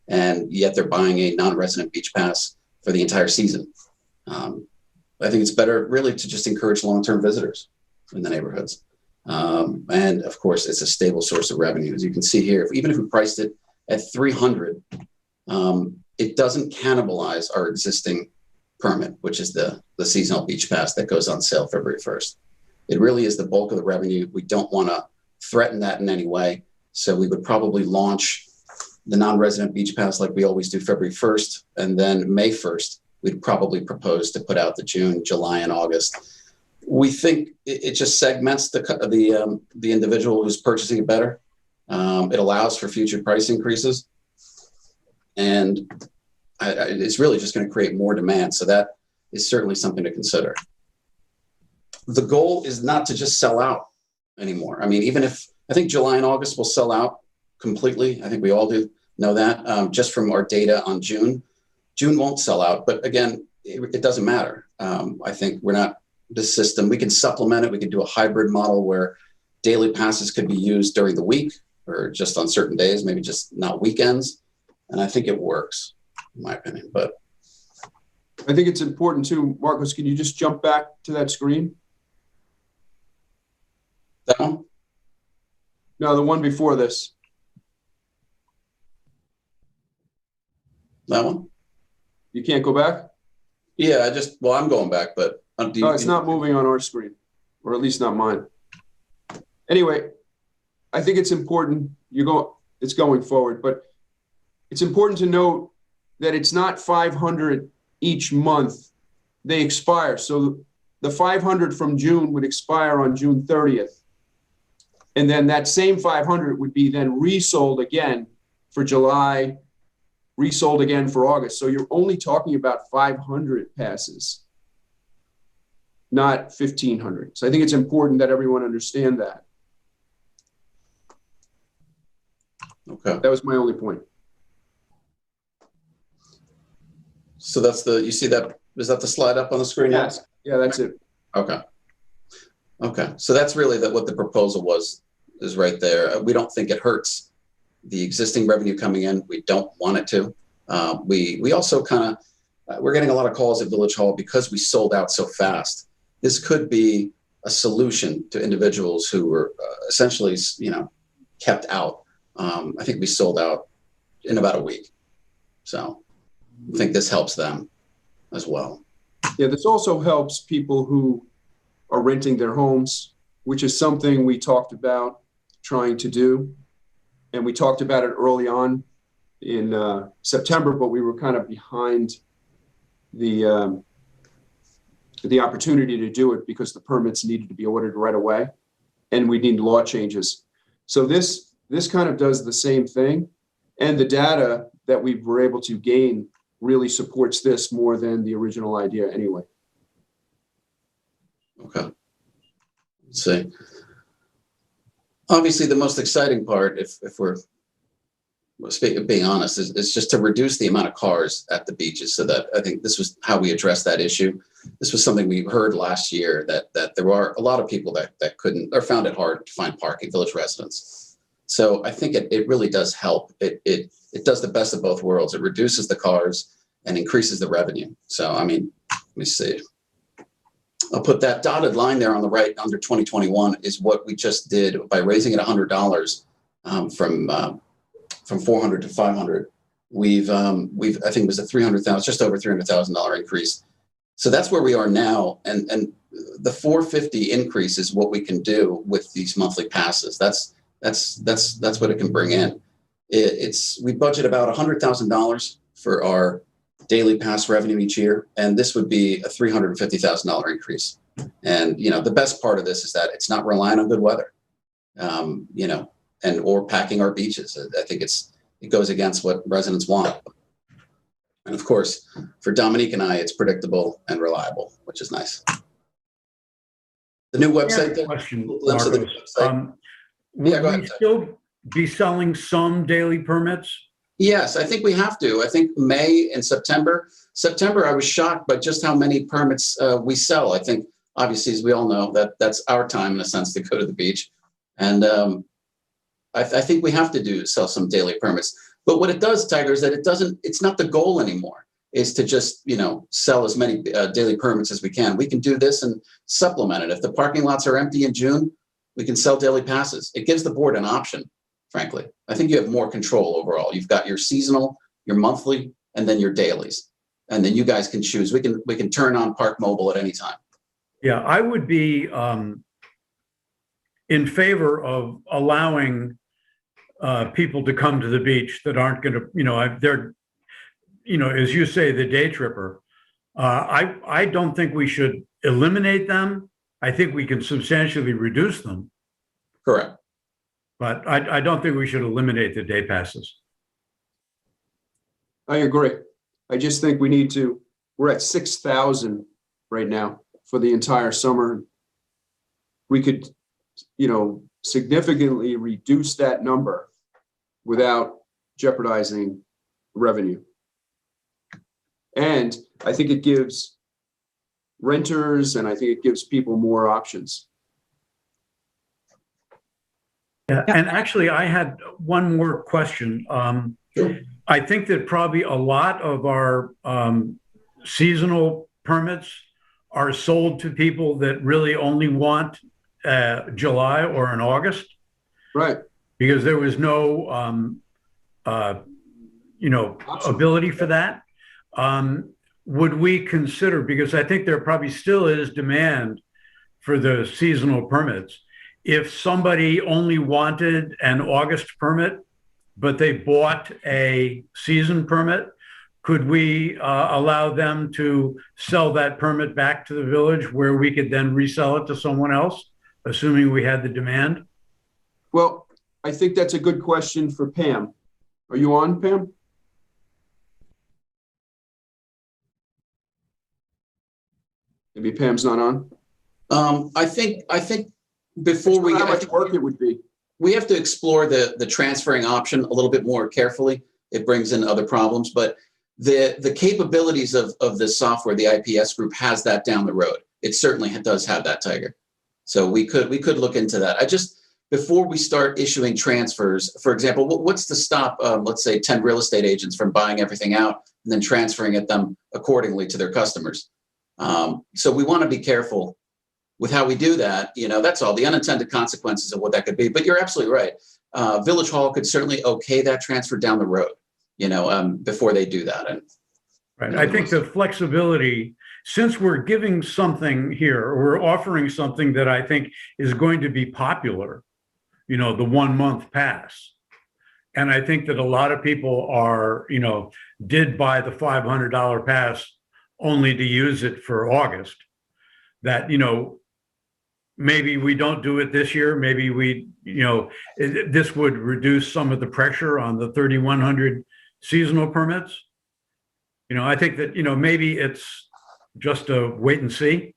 and yet they're buying a non-resident beach pass for the entire season. I think it's better really to just encourage long-term visitors in the neighborhoods. And of course, it's a stable source of revenue. As you can see here, even if we priced it at 300, it doesn't cannibalize our existing permit, which is the seasonal beach pass that goes on sale February 1st. It really is the bulk of the revenue. We don't want to threaten that in any way. So we would probably launch the non-resident beach pass like we always do February 1st. And then May 1st, we'd probably propose to put out the June, July, and August. We think it just segments the individual who's purchasing it better. It allows for future price increases. And it's really just going to create more demand. So that is certainly something to consider. The goal is not to just sell out anymore. I mean, even if I think July and August will sell out completely. I think we all do know that just from our data on June. June won't sell out, but again, it doesn't matter. I think we're not the system. We can supplement it. We can do a hybrid model where daily passes could be used during the week or just on certain days, maybe just not weekends. And I think it works, in my opinion. But I think it's important too. Marcos, can you just jump back to that screen? that one? No, the one before this. That one? You can't go back? Yeah, I'm going back, but No, it's not moving on our screen, or at least not mine. Anyway, I think it's important it's going forward, but it's important to note that it's not 500 each month. They expire. So the 500 from June would expire on June 30th. And then that same 500 would be then resold again for July, resold again for August. So you're only talking about 500 passes, not 1,500. So I think it's important that everyone understand that. Okay. That was my only point. So you see that, is that the slide up on the screen? Yes. Yeah, that's it. Okay. Okay. So that's really what the proposal is right there. We don't think it hurts the existing revenue coming in. We don't want it to. We also we're getting a lot of calls at Village Hall because we sold out so fast. This could be a solution to individuals who were essentially, kept out. I think we sold out in about a week. So I think this helps them as well. Yeah, this also helps people who are renting their homes, which is something we talked about trying to do. And we talked about it early on in September, but we were kind of behind the opportunity to do it because the permits needed to be ordered right away and we need law changes. So this kind of does the same thing. And the data that we were able to gain really supports this more than the original idea anyway. Okay. Let's see. Obviously, the most exciting part, if we're being honest, is just to reduce the amount of cars at the beaches. So that I think this was how we addressed that issue. This was something we heard last year that there are a lot of people that couldn't or found it hard to find parking, village residents. So I think it really does help. It does the best of both worlds. It reduces the cars and increases the revenue. So, I mean, let me see. I'll put that dotted line there on the right under 2021 is what we just did by raising it $100 from 400 to 500. We've I think it was a just over $300,000 increase. So that's where we are now. And the 450 increase is what we can do with these monthly passes. That's what it can bring in. We budget about $100,000 for our daily pass revenue each year, and this would be a $350,000 increase. And the best part of this is that it's not relying on good weather, or packing our beaches. I think it goes against what residents want. And of course, for Dominique and I, it's predictable and reliable, which is nice. The new website. Question, Marcos. Will we still be selling some daily permits? Yes, I think we have to. I think May and September, I was shocked by just how many permits we sell. I think, obviously, as we all know, that's our time in a sense to go to the beach. And I think we have to sell some daily permits. But what it does, Tiger, is that it's not the goal anymore, is to just, sell as many daily permits as we can. We can do this and supplement it. If the parking lots are empty in June, we can sell daily passes. It gives the board an option. Frankly, I think you have more control overall. You've got your seasonal, your monthly, and then your dailies. And then you guys can choose. We can turn on Park Mobile at any time. Yeah, I would be in favor of allowing people to come to the beach that aren't going to, they're, as you say, the day tripper. I don't think we should eliminate them. I think we can substantially reduce them, Correct. but I don't think we should eliminate the day passes. I agree. I just think we're at 6,000 right now for the entire summer. We could, significantly reduce that number without jeopardizing revenue. And I think it gives renters and I think it gives people more options. Yeah, and actually, I had one more question. Sure. I think that probably a lot of our seasonal permits are sold to people that really only want July or in August. Right. Because there was no, ability for that. Would we consider, because I think there probably still is demand for the seasonal permits, if somebody only wanted an August permit, but they bought a season permit, could we allow them to sell that permit back to the village where we could then resell it to someone else, assuming we had the demand? Well, I think that's a good question for Pam. Are you on, Pam? Maybe Pam's not on. I think before we how much work it would be. We have to explore the transferring option a little bit more carefully. It brings in other problems, but the capabilities of this software, the IPS group, has that down the road. It certainly does have that, Tiger. So we could look into that. Before we start issuing transfers, for example, what's to stop, let's say, 10 real estate agents from buying everything out and then transferring it them accordingly to their customers? So we want to be careful with how we do that. That's all the unintended consequences of what that could be. But you're absolutely right. Village Hall could certainly okay that transfer down the road, before they do that. And right. I think the flexibility, since we're giving something here, or we're offering something that I think is going to be popular, the 1 month pass. And I think that a lot of people did buy the $500 pass only to use it for August. That, maybe we don't do it this year. Maybe this would reduce some of the pressure on the 3,100 seasonal permits. I think that, maybe it's just a wait and see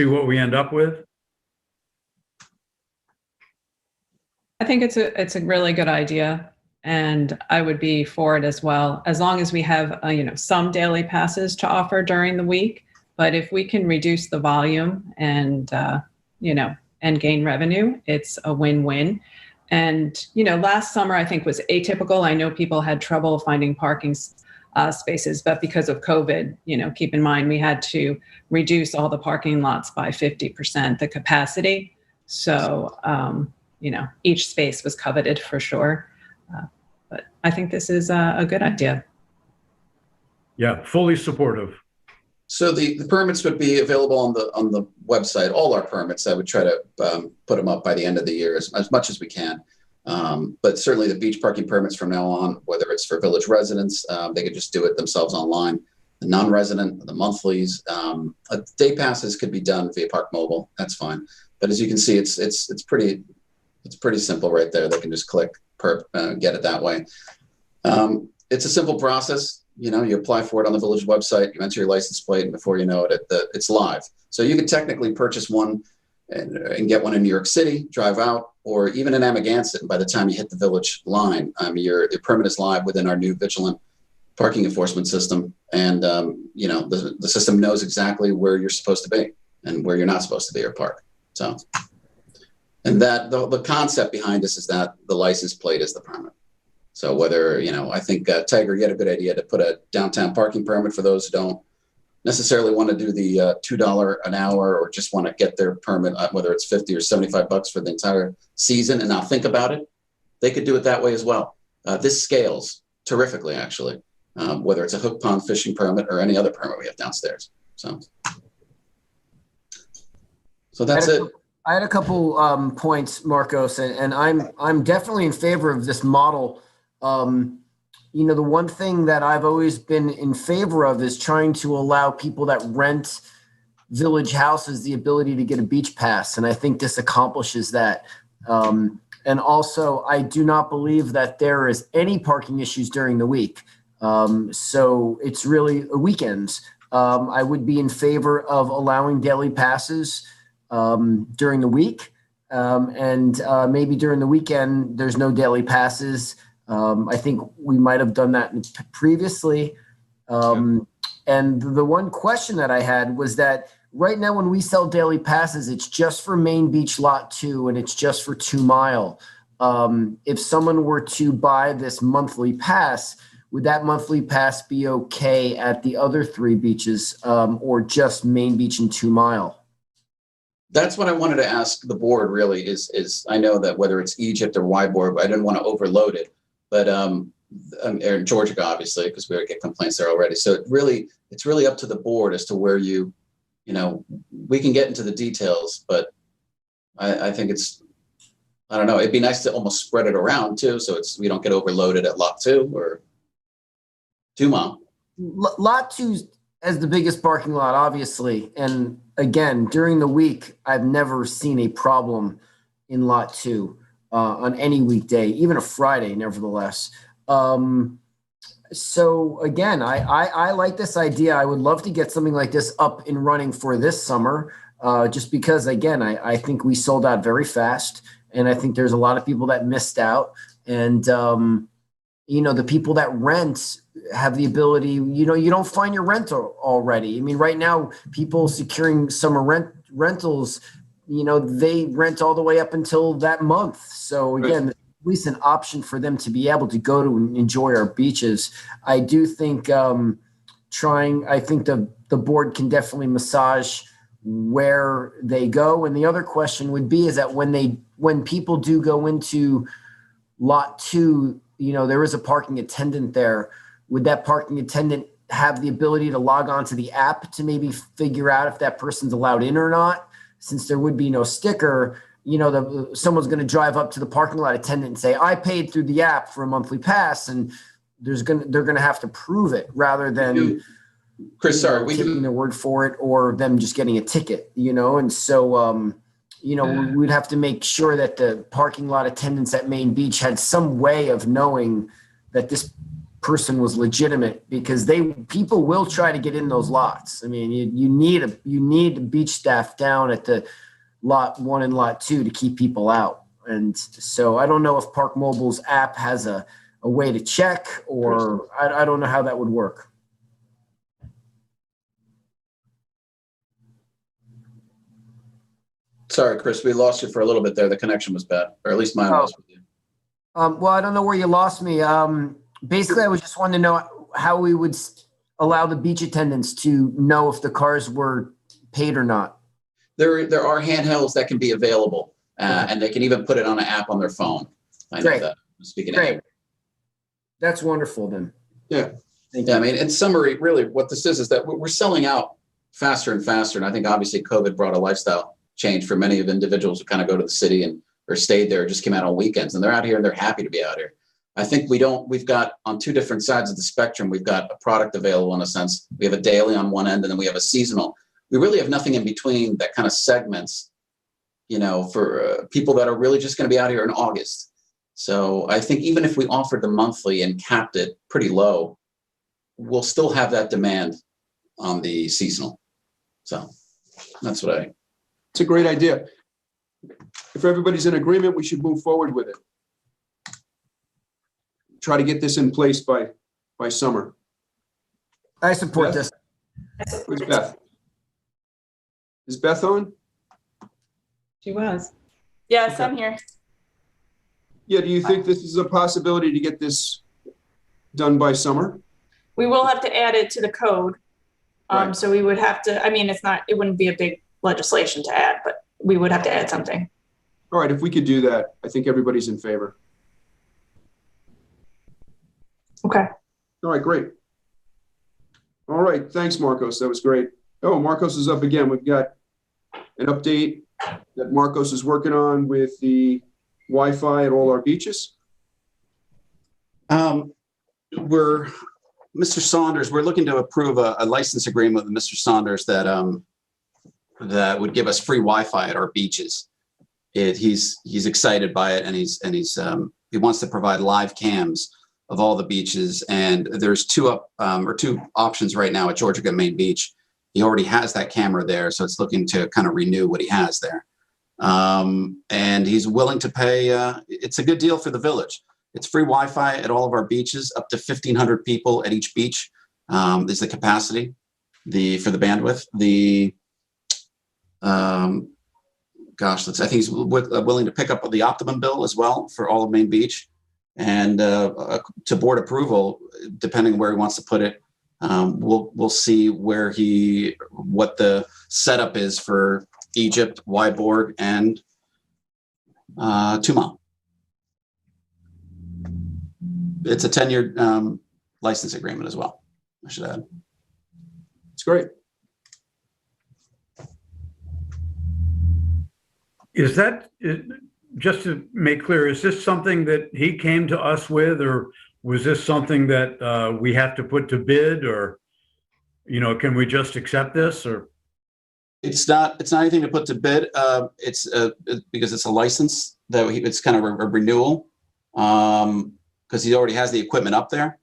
what we end up with. I think it's a really good idea, and I would be for it as well, as long as we have some daily passes to offer during the week. But if we can reduce the volume and and gain revenue, it's a win-win. And last summer I think was atypical. I know people had trouble finding parking spaces, but because of COVID, keep in mind we had to reduce all the parking lots by 50% the capacity. So each space was coveted for sure. But I think this is a good idea. Yeah, fully supportive. so the permits would be available on the website. All our permits, I would try to put them up by the end of the year as much as we can. But certainly the beach parking permits from now on, whether it's for village residents, they could just do it themselves online. The non-resident, the monthlies, day passes could be done via Park Mobile. That's fine. But as you can see, it's pretty simple right there. They can just click get it that way. It's a simple process. You apply for it on the village website, you enter your license plate, and before you know it, it's live. So you can technically purchase one and get one in New York City, drive out, or even in Amagansett. And by the time you hit the village line, your permit is live within our new vigilant parking enforcement system. And, the system knows exactly where you're supposed to be and where you're not supposed to be or park. So, and that the concept behind this is that the license plate is the permit. So whether, I think Tiger, you had a good idea to put a downtown parking permit for those who don't necessarily want to do the $2 an hour or just want to get their permit, whether it's $50 or $75 for the entire season and not think about it. They could do it that way as well. This scales terrifically, actually. whether it's a hook pond fishing permit or any other permit we have downstairs. So that's it. I had a couple points, Marcos, and I'm definitely in favor of this model. The one thing that I've always been in favor of is trying to allow people that rent village houses the ability to get a beach pass, and I think this accomplishes that. And also, I do not believe that there is any parking issues during the week. So it's really weekends. I would be in favor of allowing daily passes during the week. And maybe during the weekend, there's no daily passes. I think we might have done that previously. And the one question that I had was that right now when we sell daily passes, it's just for Main Beach Lot 2 and it's just for 2 Mile. If someone were to buy this monthly pass, would that monthly pass be okay at the other 3 beaches or just Main Beach and 2 Mile? That's what I wanted to ask the board really is I know that whether it's Egypt or Ybor, I didn't want to overload it, but or Georgia, obviously, because we get complaints there already. So it's really up to the board as to where we can get into the details, but I think I don't know, it'd be nice to almost spread it around too. So we don't get overloaded at Lot 2 or 2 Mile. Lot 2 has the biggest parking lot, obviously. And again, during the week, I've never seen a problem in Lot 2 on any weekday, even a Friday, nevertheless. So again, I like this idea. I would love to get something like this up and running for this summer, just because, again, I think we sold out very fast. And I think there's a lot of people that missed out. And, the people that rent have the ability, you don't find your rental already. I mean, right now, people securing summer rentals, they rent all the way up until that month. So again, at least an option for them to be able to go to and enjoy our beaches. I do think I think the board can definitely massage where they go. And the other question would be is that when people do go into Lot 2, there is a parking attendant there. Would that parking attendant have the ability to log on to the app to maybe figure out if that person's allowed in or not? Since there would be no sticker, someone's going to drive up to the parking lot attendant and say, I paid through the app for a monthly pass, and they're going to have to prove it rather than Chris, taking their word for it or them just getting a ticket, and so we'd have to make sure that the parking lot attendants at Main Beach had some way of knowing that this person was legitimate, because people will try to get in those lots. I mean, you need beach staff down at the Lot 1 and Lot 2 to keep people out. And so I don't know if Park Mobile's app has a way to check, or I don't know how that would work. Sorry, Chris, we lost you for a little bit there. The connection was bad, or at least mine was with you. Well, I don't know where you lost me. Basically, I was just wanting to know how we would allow the beach attendants to know if the cars were paid or not. There are handhelds that can be available, and they can even put it on an app on their phone. I know that. Speaking of, that's wonderful then. Yeah. I mean, in summary, really what this is that we're selling out faster and faster. And I think obviously COVID brought a lifestyle change for many of individuals who kind of go to the city or stayed there, just came out on weekends, and they're out here and they're happy to be out here. I think we've got on 2 different sides of the spectrum, we've got a product available in a sense. We have a daily on one end, and then we have a seasonal. We really have nothing in between that kind of segments, for people that are really just going to be out here in August. So I think even if we offered the monthly and capped it pretty low, we'll still have that demand on the seasonal. So that's what It's a great idea. If everybody's in agreement, we should move forward with it. Try to get this in place by summer. I support this. Where's Beth? Is Beth on? She was. Yes, I'm here. Yeah, do you think this is a possibility to get this done by summer? We will have to add it to the code. Right. So we would have to, it wouldn't be a big legislation to add, but we would have to add something. All right, if we could do that, I think everybody's in favor. Okay. All right, great. All right, thanks, Marcos. That was great. Oh, Marcos is up again. We've got an update that Marcos is working on with the Wi-Fi at all our beaches. We're Mr. Saunders. We're looking to approve a license agreement with Mr. Saunders that that would give us free Wi-Fi at our beaches. He's excited by it, and he wants to provide live cams of all the beaches. And there's two options right now at Georgia Main Beach. He already has that camera there, so it's looking to kind of renew what he has there. And he's willing to pay. It's a good deal for the village. It's free Wi-Fi at all of our beaches, up to 1,500 people at each beach is the capacity for the bandwidth. I think he's willing to pick up the Optimum bill as well for all of Main Beach, and to board approval, depending on where he wants to put it. We'll see what the setup is for Egypt, Wyborg, and Tumon. It's a 10-year license agreement as well, I should add. It's great. Is that, just to make clear, is this something that he came to us with, or was this something that we have to put to bid, or, can we just accept this, or? It's not anything to put to bid. It's because it's a license that it's kind of a renewal. Because he already has the equipment up there.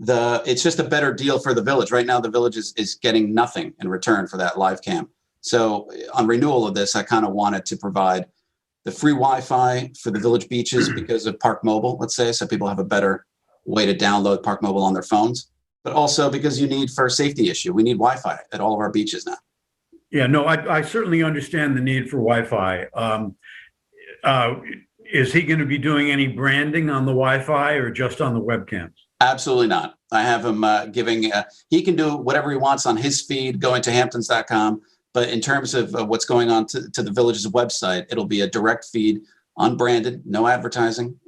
It's just a better deal for the village. Right now, the village is getting nothing in return for that live cam. So on renewal of this, I kind of wanted to provide the free Wi-Fi for the village beaches because of Park Mobile, let's say, so people have a better way to download Park Mobile on their phones, but also because for a safety issue, we need Wi-Fi at all of our beaches now. Yeah, no, I certainly understand the need for Wi-Fi. Is he going to be doing any branding on the Wi-Fi or just on the webcams? Absolutely not. I have him he can do whatever he wants on his feed going to hamptons.com. But in terms of what's going on to the village's website, it'll be a direct feed, unbranded, no advertising.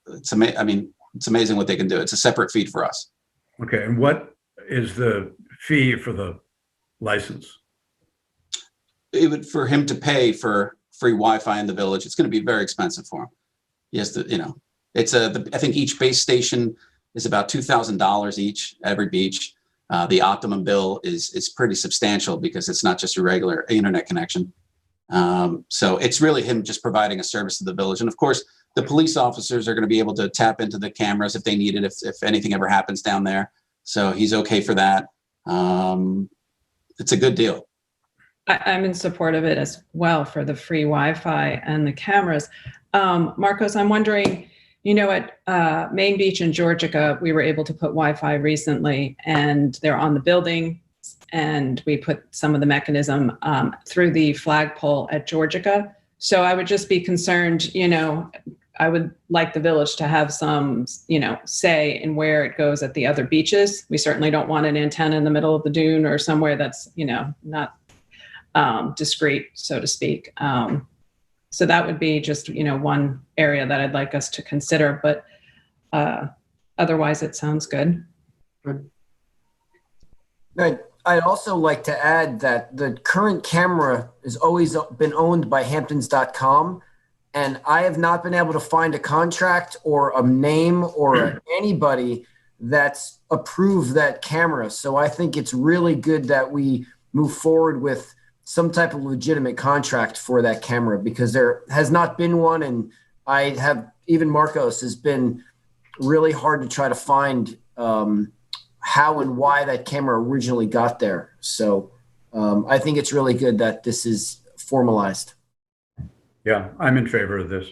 It's amazing what they can do. It's a separate feed for us. Okay. And what is the fee for the license? It would, for him to pay for free Wi-Fi in the village, it's going to be very expensive for him. He has to, I think each base station is about $2,000 each, every beach. The Optimum bill is pretty substantial because it's not just a regular internet connection. So it's really him just providing a service to the village. And of course, the police officers are going to be able to tap into the cameras if they need it, if anything ever happens down there. So he's okay for that. It's a good deal. I'm in support of it as well for the free Wi-Fi and the cameras. Marcos, I'm wondering, at Main Beach in Georgia, we were able to put Wi-Fi recently, and they're on the building, and we put some of the mechanism through the flagpole at Georgia. So I would just be concerned, I would like the village to have some, say in where it goes at the other beaches. We certainly don't want an antenna in the middle of the dune or somewhere that's, not discreet, so to speak. So that would be just, one area that I'd like us to consider, but otherwise it sounds good. I'd also like to add that the current camera has always been owned by Hamptons.com, and I have not been able to find a contract or a name or anybody that's approved that camera. So I think it's really good that we move forward with some type of legitimate contract for that camera, because there has not been one. And even Marcos has been really hard to try to find how and why that camera originally got there. So I think it's really good that this is formalized. Yeah, I'm in favor of this.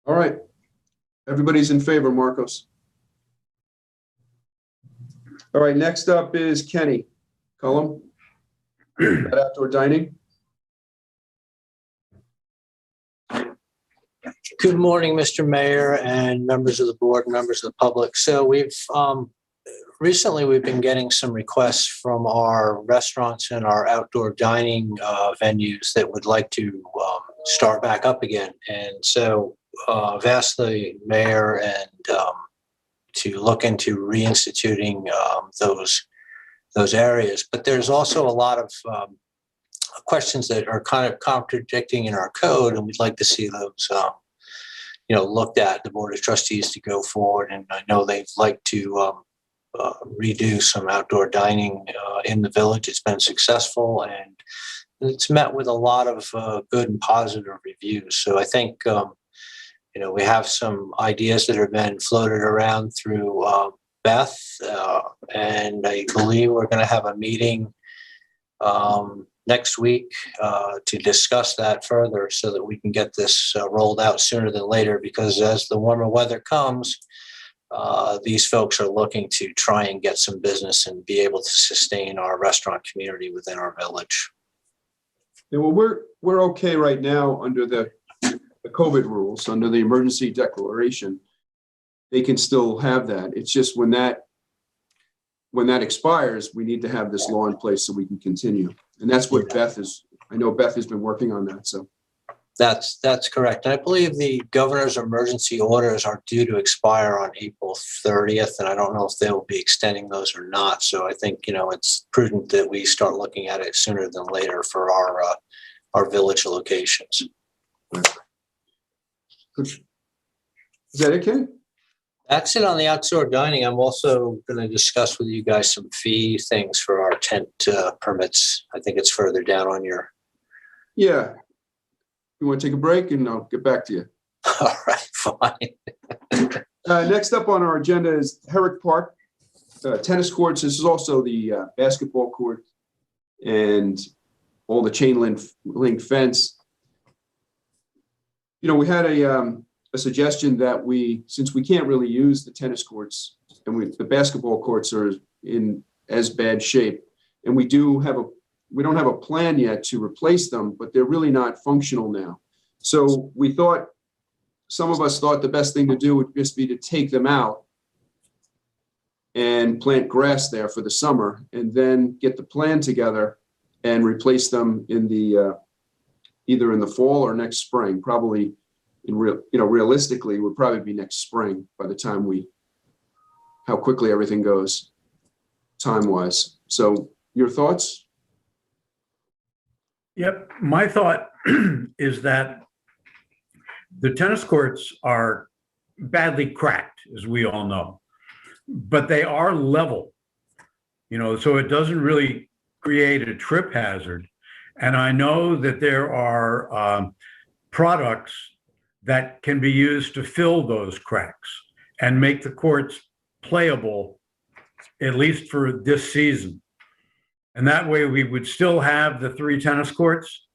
All right. Everybody's in favor, Marcos. All right, next up is Kenny Cullum at Outdoor Dining. Good morning, Mr. Mayor and members of the board, members of the public. So recently we've been getting some requests from our restaurants and our outdoor dining venues that would like to start back up again. And so I've asked the mayor and look into reinstituting those areas. But there's also a lot of questions that are kind of contradicting in our code, and we'd like to see those looked at, the Board of Trustees, to go forward. And I know they'd like to redo some outdoor dining in the village. It's been successful, and it's met with a lot of good and positive reviews. So I think we have some ideas that have been floated around through Beth, and I believe we're going to have a meeting next week to discuss that further so that we can get this rolled out sooner than later, because as the warmer weather comes, these folks are looking to try and get some business and be able to sustain our restaurant community within our village. Yeah, well, we're okay right now under the COVID rules, under the emergency declaration. They can still have that. It's just when that expires, we need to have this law in place so we can continue. And that's what I know Beth has been working on that. So that's correct. And I believe the governor's emergency orders are due to expire on April 30th. And I don't know if they will be extending those or not. So I think, it's prudent that we start looking at it sooner than later for our village locations. Is that it, Ken? That's it on the outdoor dining. I'm also going to discuss with you guys some fee things for our tent permits. I think it's further down on your. Yeah. You want to take a break and I'll get back to you. All right, fine. Next up on our agenda is Herrick Park tennis courts. This is also the basketball court and all the chain link fence. We had a suggestion that since we can't really use the tennis courts and the basketball courts are in as bad shape, and we don't have a plan yet to replace them, but they're really not functional now. So some of us thought the best thing to do would just be to take them out and plant grass there for the summer, and then get the plan together and replace them in the either in the fall or next spring. Probably realistically would probably be next spring by the time how quickly everything goes time-wise. So your thoughts? Yep. My thought is that the tennis courts are badly cracked, as we all know, but they are level, so it doesn't really create a trip hazard. And I know that there are products that can be used to fill those cracks and make the courts playable, at least for this season. And that way we would still have the 3 tennis courts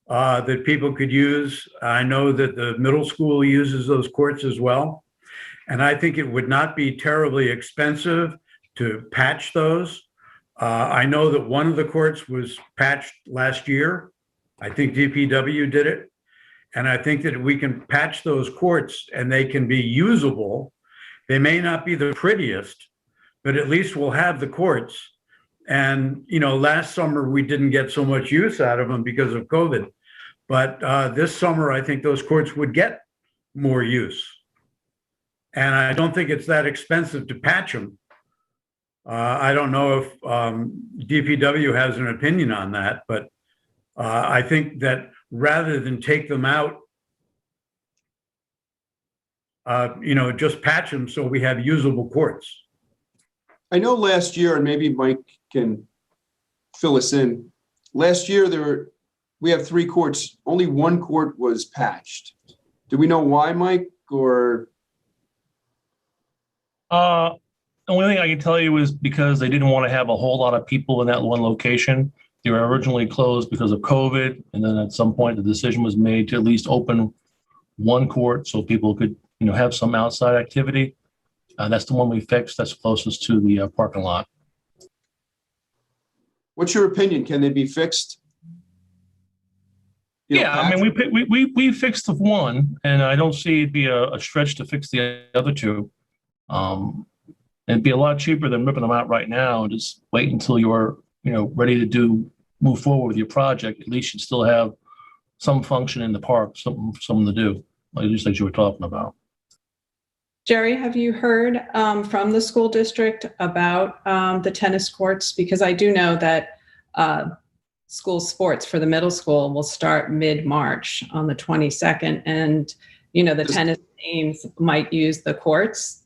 that people could use. I know that the middle school uses those courts as well. And I think it would not be terribly expensive to patch those. I know that one of the courts was patched last year. I think DPW did it. And I think that we can patch those courts and they can be usable. They may not be the prettiest, but at least we'll have the courts. And, last summer we didn't get so much use out of them because of COVID. But this summer, I think those courts would get more use. And I don't think it's that expensive to patch them. I don't know if DPW has an opinion on that, but I think that rather than take them out, just patch them so we have usable courts. I know last year, and maybe Mike can fill us in. Last year, we have 3 courts. Only 1 court was patched. Do we know why, Mike? Or the only thing I can tell you is because they didn't want to have a whole lot of people in that one location. They were originally closed because of COVID, and then at some point the decision was made to at least open 1 court so people could, have some outside activity. That's the one we fixed. That's closest to the parking lot. What's your opinion? Can they be fixed? I mean, we fixed the one, and I don't see it be a stretch to fix the other 2. It'd be a lot cheaper than ripping them out right now. Just wait until you're ready to move forward with your project. At least you'd still have some function in the park, something to do, like you were talking about. Jerry, have you heard from the school district about the tennis courts? Because I do know that school sports for the middle school will start mid-March on the 22nd, and the tennis teams might use the courts.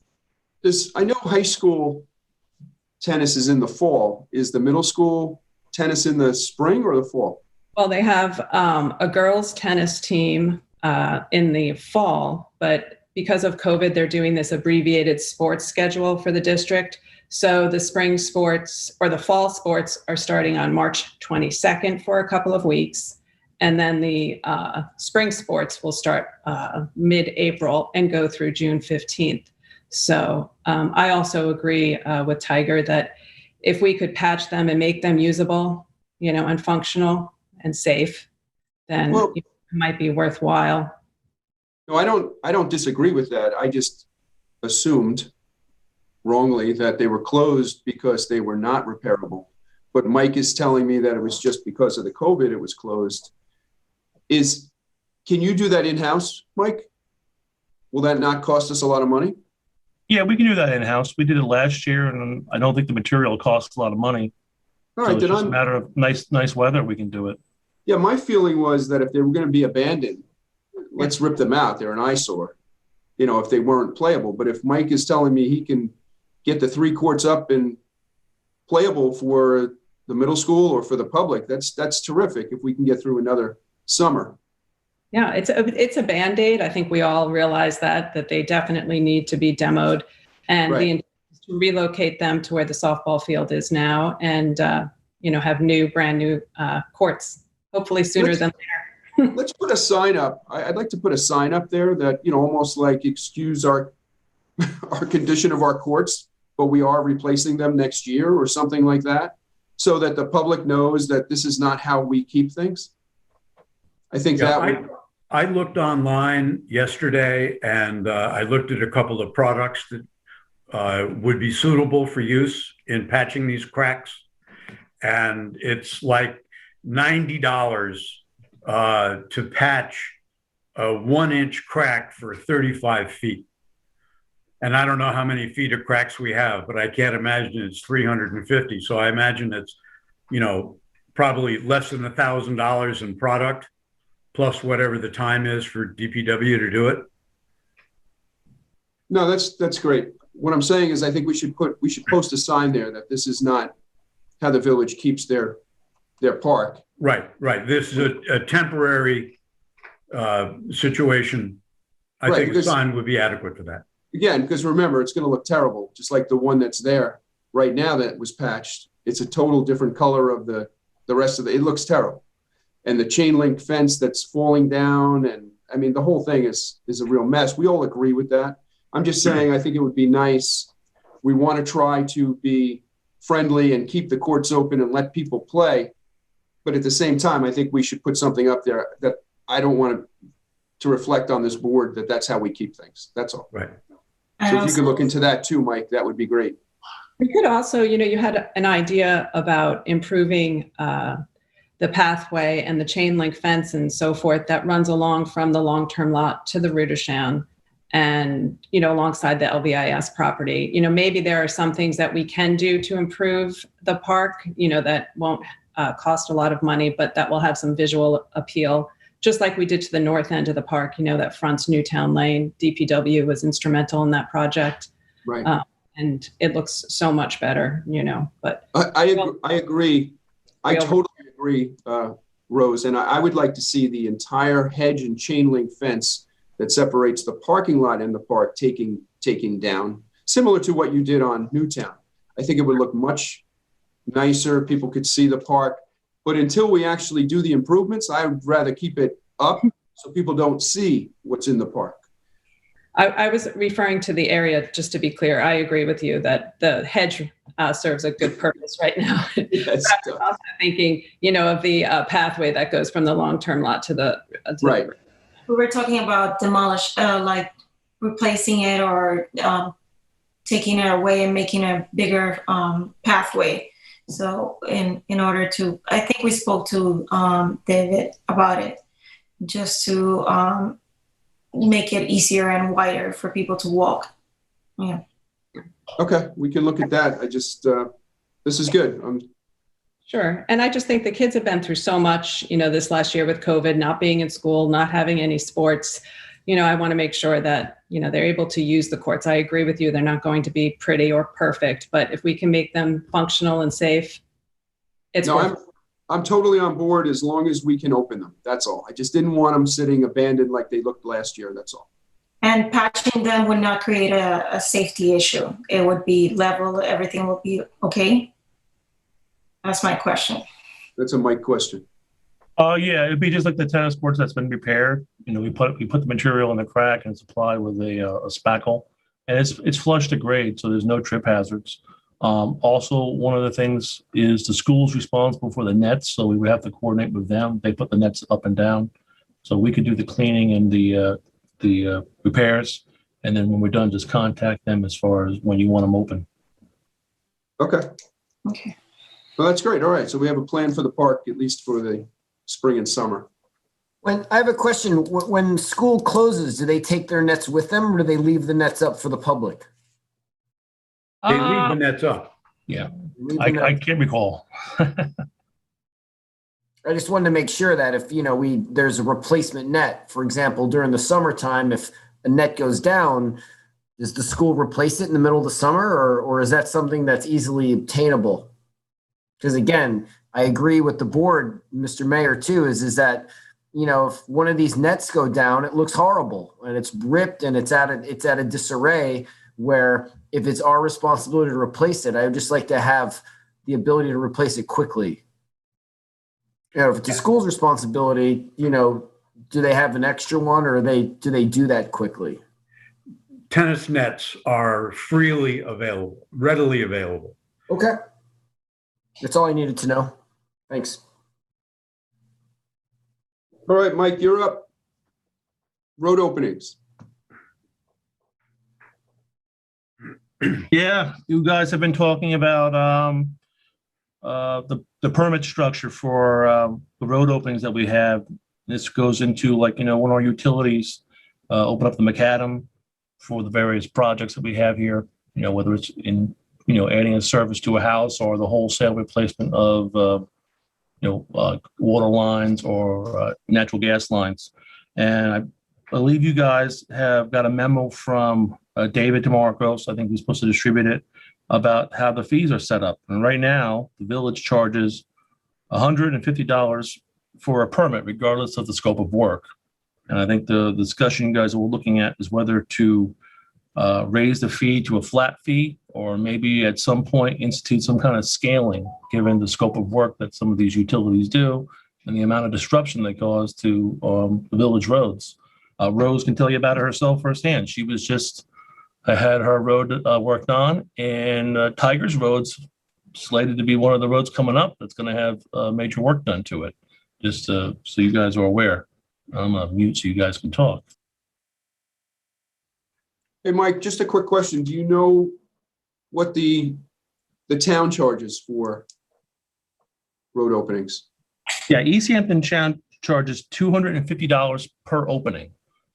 I know high school tennis is in the fall. Is the middle school tennis in the spring or the fall? Well, they have a girls' tennis team in the fall, but because of COVID, they're doing this abbreviated sports schedule for the district. So the spring sports or the fall sports are starting on March 22nd for a couple of weeks. And then the spring sports will start mid-April and go through June 15th. So I also agree with Tiger that if we could patch them and make them usable, and functional and safe, then it might be worthwhile. No, I don't disagree with that. I just assumed wrongly that they were closed because they were not repairable. But Mike is telling me that it was just because of the COVID it was closed. Can you do that in-house, Mike? Will that not cost us a lot of money? Yeah, we can do that in-house. We did it last year, and I don't think the material costs a lot of money. All right, so it's just a matter of nice weather, we can do it. Yeah, my feeling was that if they were going to be abandoned, let's rip them out. They're an eyesore, if they weren't playable. But if Mike is telling me he can get the 3 courts up and playable for the middle school or for the public, that's terrific if we can get through another summer. Yeah, it's a Band-Aid. I think we all realize that they definitely need to be demoed, and the intent is to relocate them to where the softball field is now, and have brand new courts, hopefully sooner than later. Let's put a sign up. I'd like to put a sign up there that, almost like excuse our condition of our courts, but we are replacing them next year or something like that, so that the public knows that this is not how we keep things. I think I looked online yesterday, and I looked at a couple of products that would be suitable for use in patching these cracks. And it's like $90 to patch a 1-inch crack for 35 feet. And I don't know how many feet of cracks we have, but I can't imagine it's 350. So I imagine it's, probably less than $1,000 in product, plus whatever the time is for DPW to do it. No, that's great. What I'm saying is I think we should post a sign there that this is not how the village keeps their park. Right. This is a temporary situation. I think a sign would be adequate for that. Again, because remember, it's going to look terrible, just like the one that's there right now that was patched. It's a total different color of the rest of it looks terrible. And the chain link fence that's falling down, and I mean, the whole thing is a real mess. We all agree with that. I'm just saying, I think it would be nice. We want to try to be friendly and keep the courts open and let people play. But at the same time, I think we should put something up there that I don't want to reflect on this board that that's how we keep things. That's all. Right. So if you could look into that too, Mike, that would be great. We could also, you had an idea about improving the pathway and the chain link fence and so forth that runs along from the long-term lot to the Rudishan and, alongside the LVIS property. Maybe there are some things that we can do to improve the park, that won't cost a lot of money, but that will have some visual appeal, just like we did to the north end of the park, that fronts Newtown Lane. DPW was instrumental in that project. Right. And it looks so much better, but. I agree. I totally agree, Rose. And I would like to see the entire hedge and chain link fence that separates the parking lot and the park taking down, similar to what you did on Newtown. I think it would look much nicer. People could see the park. But until we actually do the improvements, I would rather keep it up so people don't see what's in the park. I was referring to the area, just to be clear. I agree with you that the hedge serves a good purpose right now. Yes, I was also thinking, of the pathway that goes from the long-term lot to the right. We were talking about demolish, like replacing it or taking it away and making a bigger pathway. So in order to, I think we spoke to David about it, just to make it easier and wider for people to walk Yeah. Okay, we can look at that. I just, this is good. Sure. And I just think the kids have been through so much, this last year with COVID, not being in school, not having any sports. I want to make sure that, they're able to use the courts. I agree with you. They're not going to be pretty or perfect, but if we can make them functional and safe, it's No, I'm totally on board as long as we can open them. That's all. I just didn't want them sitting abandoned like they looked last year. That's all. And patching them would not create a safety issue. It would be level, everything will be okay. That's my question. That's a Mike question. Oh yeah, it'd be just like the tennis courts that's been repaired. We put the material in the crack and it's applied with a spackle, and it's flush to grade, so there's no trip hazards. Also, one of the things is the school's responsible for the nets, so we would have to coordinate with them. They put the nets up and down, so we could do the cleaning and the repairs, and then when we're done, just contact them as far as when you want them open. Okay. Okay. Well, that's great. All right. So we have a plan for the park, at least for the spring and summer. When I have a question, when school closes, do they take their nets with them, or do they leave the nets up for the public? They leave the nets up. Yeah, I can't recall. I just wanted to make sure that if there's a replacement net, for example, during the summertime, if a net goes down, does the school replace it in the middle of the summer, or is that something that's easily obtainable? Because again, I agree with the board, Mr. Mayor, too, is that, if one of these nets go down, it looks horrible and it's ripped and it's at a disarray, where if it's our responsibility to replace it, I would just like to have the ability to replace it quickly. If it's the school's responsibility, do they have an extra one, or do they do that quickly? Tennis nets are freely available, readily available. Okay. That's all I needed to know. Thanks. All right, Mike, you're up. Road openings. Yeah, you guys have been talking about the permit structure for the road openings that we have. This goes into when our utilities open up the macadam for the various projects that we have here. Whether it's in adding a service to a house or the wholesale replacement of water lines or natural gas lines. And I believe you guys have got a memo from David DeMarcos, I think he's supposed to distribute it, about how the fees are set up. And right now, the village charges $150 for a permit, regardless of the scope of work. And I think the discussion you guys are looking at is whether to raise the fee to a flat fee, or maybe at some point institute some kind of scaling, given the scope of work that some of these utilities do and the amount of disruption they cause to the village roads. Rose can tell you about it herself firsthand. She was just had her road worked on, and Tigers Road's slated to be one of the roads coming up that's going to have major work done to it. Just so you guys are aware. I'm going to mute so you guys can talk. Hey, Mike, just a quick question. Do you know what the town charges for road openings? Yeah, East Hampton charges $250 per opening.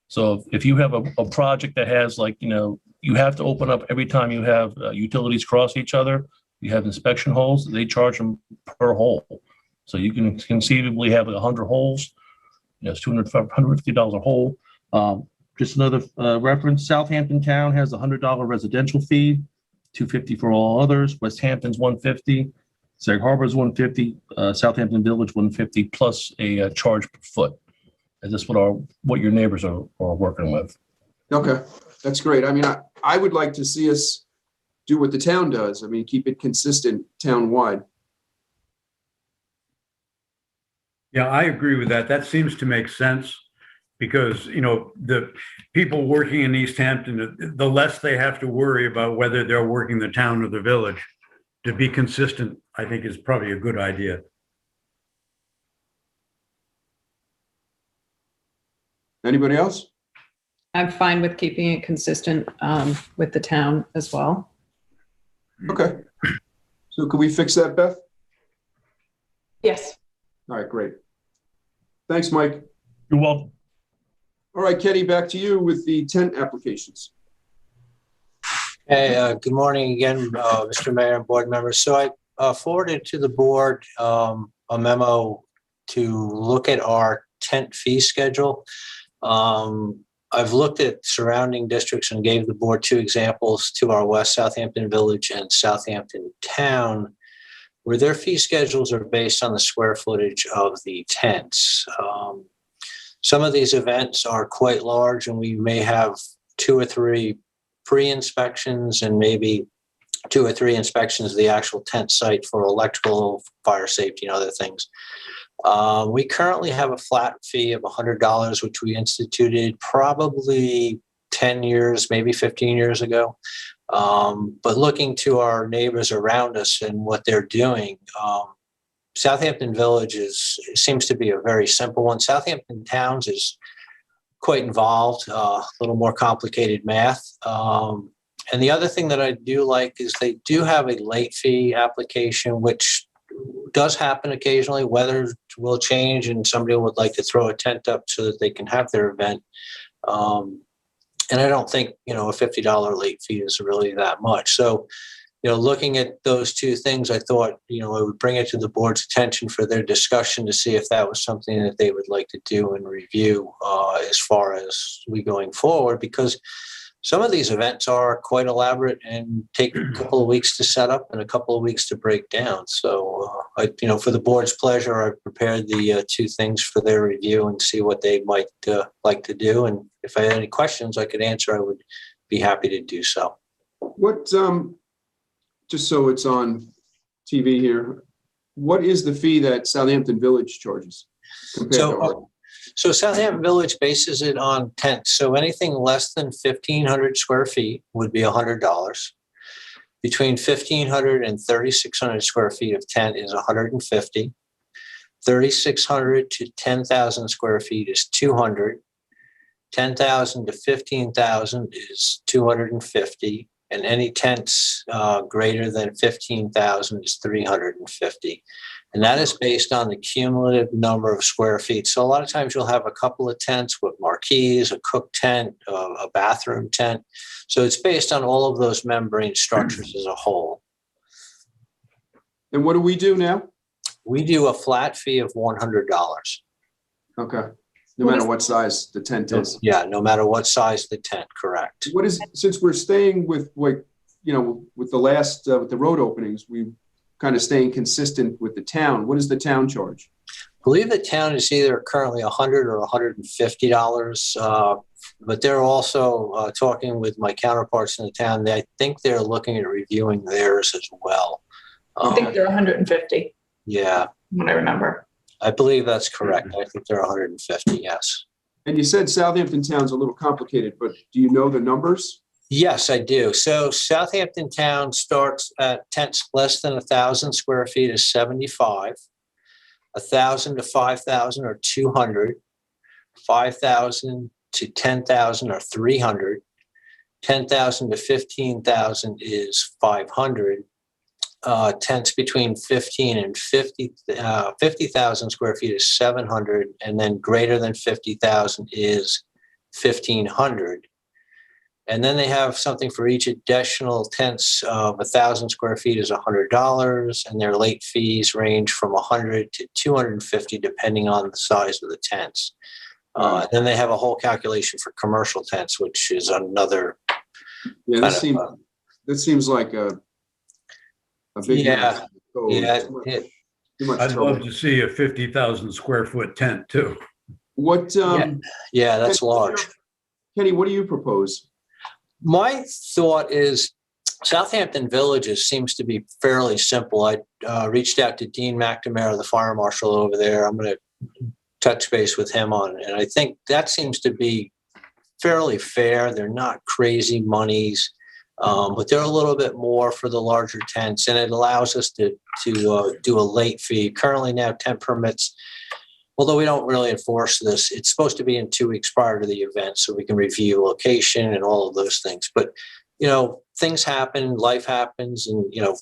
So if you have a project that has you have to open up every time you have utilities cross each other, you have inspection holes, they charge them per hole. So you can conceivably have 100 holes, it's $150 a hole. Just another reference, Southampton Town has a $100 residential fee, $250 for all others. West Hampton's $150, Sag Harbor's $150, Southampton Village $150, plus a charge per foot. And that's what your neighbors are working with. Okay, that's great. I mean, I would like to see us do what the town does. I mean, keep it consistent town-wide. Yeah, I agree with that. That seems to make sense, because, the people working in East Hampton, the less they have to worry about whether they're working the town or the village. To be consistent, I think, is probably a good idea. Anybody else? I'm fine with keeping it consistent with the town as well. Okay. So can we fix that, Beth? Yes. All right, great. Thanks, Mike. You're welcome. All right, Kenny, back to you with the tent applications. Hey, good morning again, Mr. Mayor and board members. So I forwarded to the board a memo to look at our tent fee schedule. I've looked at surrounding districts and gave the board two examples to our West Southampton Village and Southampton Town, where their fee schedules are based on the square footage of the tents. Some of these events are quite large, and we may have 2 or 3 pre-inspections and maybe 2 or 3 inspections of the actual tent site for electrical, fire safety, and other things. We currently have a flat fee of $100, which we instituted probably 10 years, maybe 15 years ago. But looking to our neighbors around us and what they're doing, Southampton Village seems to be a very simple one. Southampton Towns is quite involved, a little more complicated math. And the other thing that I do like is they do have a late fee application, which does happen occasionally. Weather will change and somebody would like to throw a tent up so that they can have their event. And I don't think, a $50 late fee is really that much. So, looking at those two things, I thought, I would bring it to the board's attention for their discussion to see if that was something that they would like to do and review as far as we going forward, because some of these events are quite elaborate and take a couple of weeks to set up and a couple of weeks to break down. So, for the board's pleasure, I've prepared the 2 things for their review and see what they might like to do. And if I had any questions I could answer, I would be happy to do so. What, just so it's on TV here, what is the fee that Southampton Village charges? So Southampton Village bases it on tents. So anything less than 1,500 square feet would be $100. Between 1,500 and 3,600 square feet of tent is $150. 3,600 to 10,000 square feet is $200. 10,000 to 15,000 is $250. And any tents greater than 15,000 is $350. And that is based on the cumulative number of square feet. So a lot of times you'll have a couple of tents with marquees, a cook tent, a bathroom tent. So it's based on all of those membrane structures as a whole. And what do we do now? We do a flat fee of $100. Okay. No matter what size the tent is. Yeah, no matter what size the tent, correct. What is, since we're staying with with the last, with the road openings, we kind of staying consistent with the town. What does the town charge? I believe the town is either currently $100 or $150, but they're also talking with my counterparts in the town. I think they're looking at reviewing theirs as well. I think they're 150. Yeah. What I remember. I believe that's correct. I think they're 150, yes. And you said Southampton Town's a little complicated, but do you know the numbers? Yes, I do. So Southampton Town starts at tents less than 1,000 square feet is 75. 1,000 to 5,000 are 200. 5,000 to 10,000 are 300. 10,000 to 15,000 is 500. Tents between 15 and 50,000 square feet is 700, and then greater than 50,000 is 1,500. And then they have something for each additional tents of 1,000 square feet is $100, and their late fees range from $100 to $250 depending on the size of the tents. Then they have a whole calculation for commercial tents, which is another. Yeah, this seems like a big yeah. I'd love to see a 50,000 square foot tent too. What? Yeah, that's large. Kenny, what do you propose? My thought is Southampton Villages seems to be fairly simple. I reached out to Dean McNamara, the fire marshal over there. I'm going to touch base with him on it. And I think that seems to be fairly fair. They're not crazy monies, but they're a little bit more for the larger tents. And it allows us to do a late fee. Currently now tent permits, although we don't really enforce this, it's supposed to be in 2 weeks prior to the event so we can review location and all of those things. But, things happen, life happens, and, you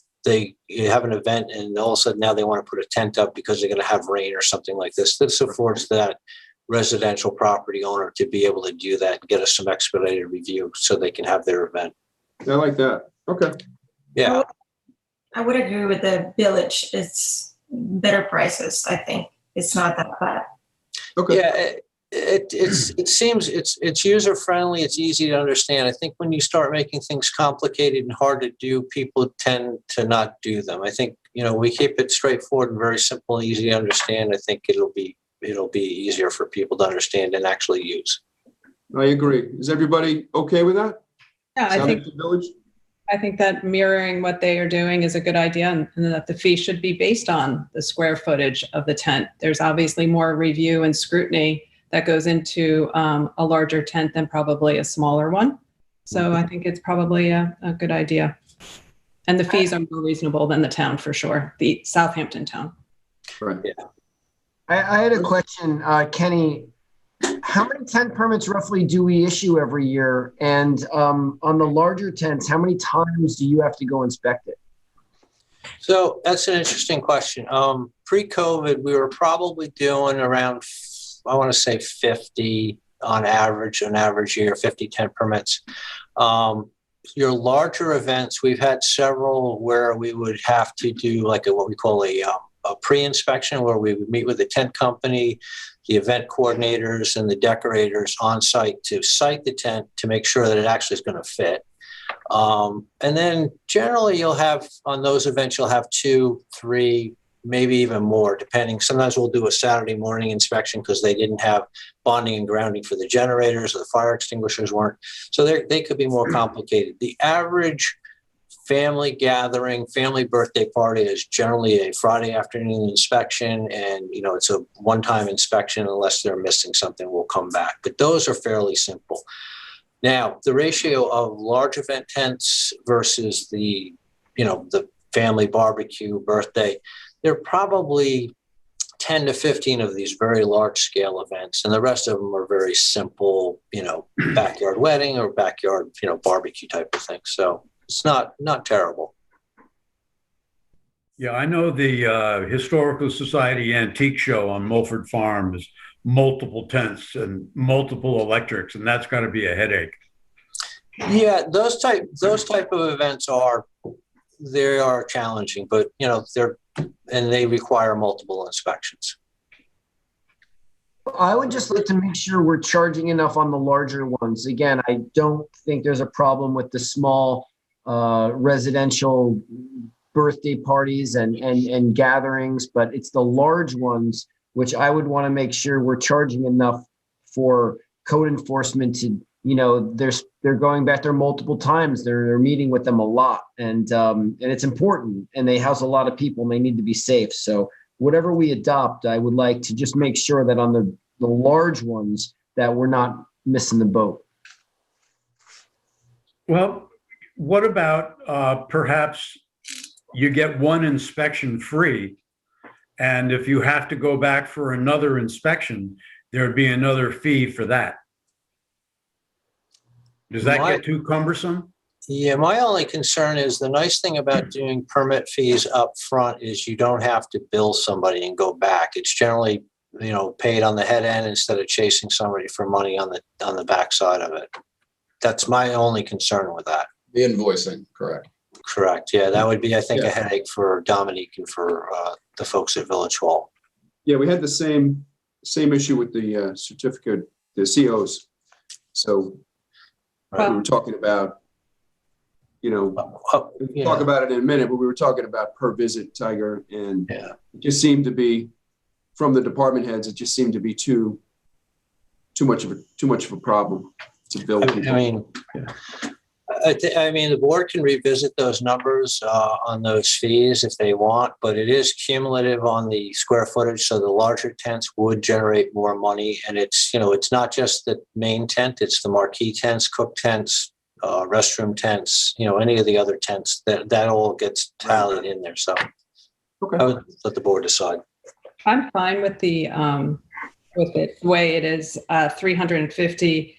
have an event and all of a sudden now they want to put a tent up because they're going to have rain or something like this. This affords that residential property owner to be able to do that and get us some expedited review so they can have their event. I like that. Okay. Yeah. I would agree with the village. It's better prices, I think. It's not that bad. Okay. Yeah, it seems it's user friendly. It's easy to understand. I think when you start making things complicated and hard to do, people tend to not do them. I think we keep it straightforward and very simple and easy to understand. I think it'll be easier for people to understand and actually use. I agree. Is everybody okay with that? Yeah, I think that mirroring what they are doing is a good idea, and that the fee should be based on the square footage of the tent. There's obviously more review and scrutiny that goes into a larger tent than probably a smaller one. So I think it's probably a good idea. And the fees are more reasonable than the town for sure, the Southampton town. Right. Yeah. I had a question, Kenny. How many tent permits roughly do we issue every year? And on the larger tents, how many times do you have to go inspect it? So that's an interesting question. Pre-COVID, we were probably doing around, I want to say 50 on average year, 50 tent permits. Your larger events, we've had several where we would have to do like what we call a pre-inspection, where we would meet with the tent company, the event coordinators, and the decorators on site to site the tent to make sure that it actually is going to fit. And then generally you'll have, on those events, you'll have 2, 3, maybe even more, depending. Sometimes we'll do a Saturday morning inspection because they didn't have bonding and grounding for the generators, or the fire extinguishers weren't. So they could be more complicated. The average family gathering, family birthday party is generally a Friday afternoon inspection, and it's a one-time inspection. Unless they're missing something, we'll come back. But those are fairly simple. Now, the ratio of large event tents versus the family barbecue birthday, there are probably 10 to 15 of these very large scale events, and the rest of them are very simple, backyard wedding or backyard, barbecue type of thing. So it's not terrible. Yeah, I know the Historical Society Antique Show on Mulford Farm is multiple tents and multiple electrics, and that's got to be a headache. Yeah, those type of events are challenging, but they require multiple inspections. I would just like to make sure we're charging enough on the larger ones. Again, I don't think there's a problem with the small residential birthday parties and gatherings, but it's the large ones which I would want to make sure we're charging enough for code enforcement to, they're going back there multiple times. They're meeting with them a lot, and it's important, and they house a lot of people and they need to be safe. So whatever we adopt, I would like to just make sure that on the large ones that we're not missing the boat. Well, what about perhaps you get one inspection free, and if you have to go back for another inspection, there'd be another fee for that? Does that get too cumbersome? Yeah, my only concern is the nice thing about doing permit fees up front is you don't have to bill somebody and go back. It's generally, paid on the head end instead of chasing somebody for money on the back side of it. That's my only concern with that. The invoicing, correct. Correct. Yeah, that would be, I think, a headache for Dominique and for the folks at Village Hall. Yeah, we had the same issue with the certificate, the COs. So we were talking about, we'll talk about it in a minute, but we were talking about per visit, Tiger, and it just seemed to be, from the department heads, it just seemed to be too much of a problem to bill people. I mean, the board can revisit those numbers on those fees if they want, but it is cumulative on the square footage. So the larger tents would generate more money, and it's not just the main tent; it's the marquee tents, cook tents, restroom tents, any of the other tents. That all gets tallied in there. So I would let the board decide. I'm fine with the way it is. $350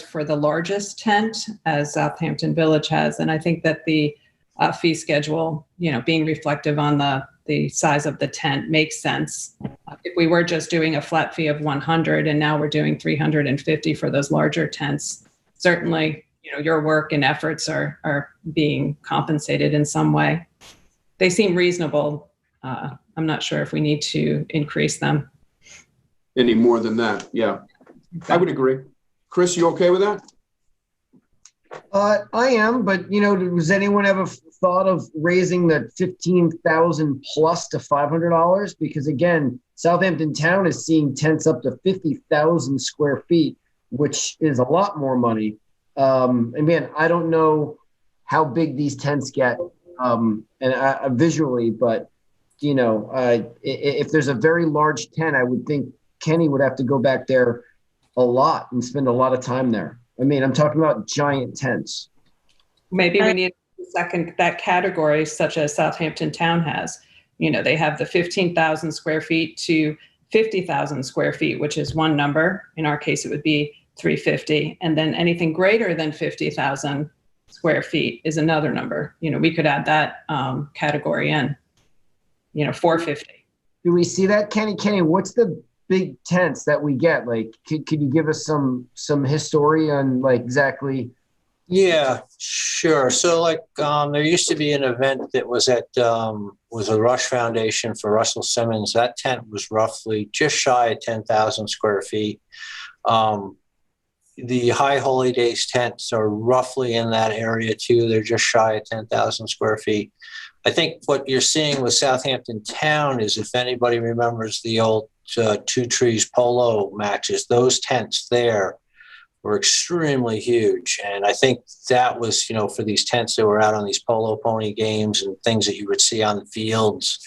for the largest tent, as Southampton Village has, and I think that the fee schedule, being reflective on the size of the tent, makes sense. If we were just doing a flat fee of $100 and now we're doing $350 for those larger tents, certainly, your work and efforts are being compensated in some way. They seem reasonable. I'm not sure if we need to increase them. Any more than that? Yeah, I would agree. Chris, you okay with that? I am, but does anyone ever thought of raising the 15,000 plus to $500? Because again, Southampton Town is seeing tents up to 50,000 square feet, which is a lot more money. Again, I don't know how big these tents get visually, but if there's a very large tent, I would think Kenny would have to go back there a lot and spend a lot of time there. I'm talking about giant tents. Maybe we need that category, such as Southampton Town has. They have the 15,000 square feet to 50,000 square feet, which is one number. In our case, it would be 350. And then anything greater than 50,000 square feet is another number. We could add that category in, 450. Do we see that, Kenny? Kenny, what's the big tents that we get? Like, could you give us some history on exactly? Yeah, sure. So there used to be an event that was at was a Rush Foundation for Russell Simmons. That tent was roughly just shy of 10,000 square feet. The High Holy Days tents are roughly in that area too. They're just shy of 10,000 square feet. I think what you're seeing with Southampton Town is, if anybody remembers the old Two Trees polo matches, those tents there were extremely huge. And I think that was, for these tents that were out on these polo pony games and things that you would see on the fields.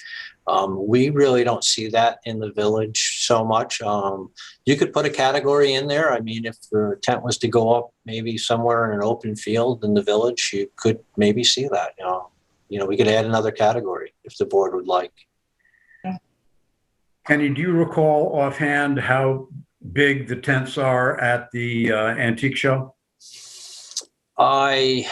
We really don't see that in the village so much. You could put a category in there. If the tent was to go up maybe somewhere in an open field in the village, you could maybe see that. We could add another category if the board would like. Kenny, do you recall offhand how big the tents are at the antique show? I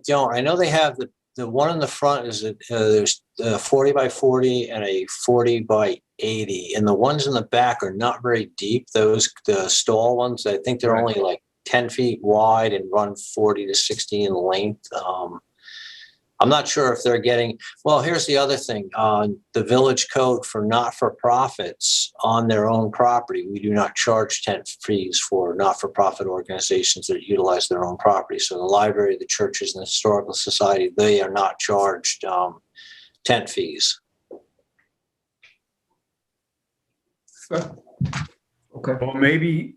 don't. I know they have the one in the front is there's a 40 by 40 and a 40 by 80, and the ones in the back are not very deep. The stall ones, I think they're only like 10 feet wide and run 40 to 60 in length. I'm not sure if they're getting, well, here's the other thing. The village code for not-for-profits on their own property, we do not charge tent fees for not-for-profit organizations that utilize their own property. So the library, the churches, and the historical society, they are not charged tent fees. Okay. Well, maybe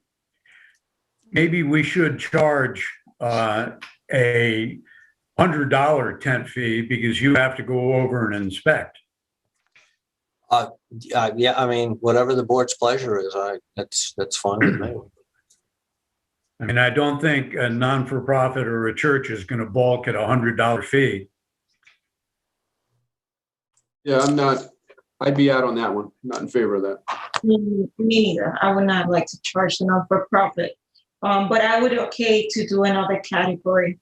we should charge a $100 tent fee because you have to go over and inspect. Yeah, whatever the board's pleasure is, that's fine with me. I don't think a non-for-profit or a church is going to balk at a $100 fee. Yeah, I'd be out on that one. Not in favor of that. Me neither. I would not like to charge the non-for-profit. But I would okay to do another category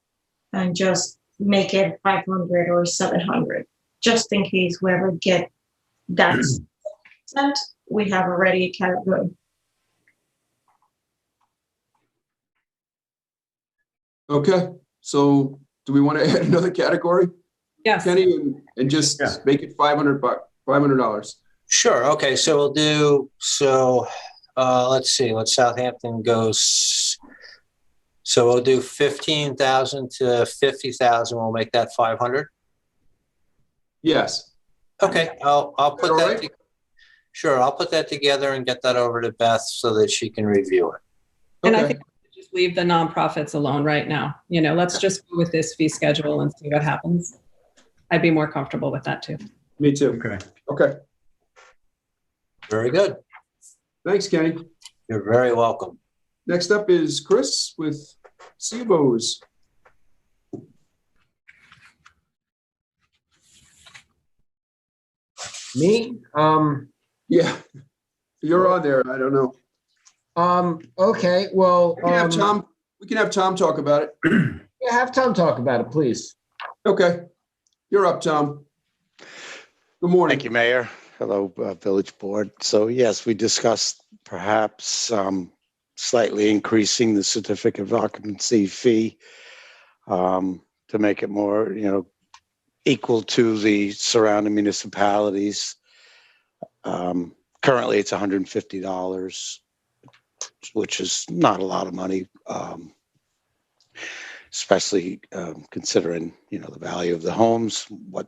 and just make it 500 or 700, just in case we ever get that sent. We have already a category. Okay, so do we want to add another category? Yes. Kenny, and just make it $500. Sure. Okay. So we'll do, let's see what Southampton goes. So we'll do 15,000 to 50,000. We'll make that 500. Yes. Okay. I'll put that. Right? Sure. I'll put that together and get that over to Beth so that she can review it. And I think we should just leave the nonprofits alone right now. Let's just go with this fee schedule and see what happens. I'd be more comfortable with that too. Me too. Okay. Very good. Thanks, Kenny. You're very welcome. Next up is Chris with CBOs. Me? Yeah, you're on there. I don't know. Okay. Well, we can have Tom talk about it. Yeah, have Tom talk about it, please. Okay. You're up, Tom. Good morning. Thank you, Mayor. Hello, Village Board. So yes, we discussed perhaps slightly increasing the certificate of occupancy fee to make it more, equal to the surrounding municipalities. Currently, it's $150, which is not a lot of money, especially considering, the value of the homes, what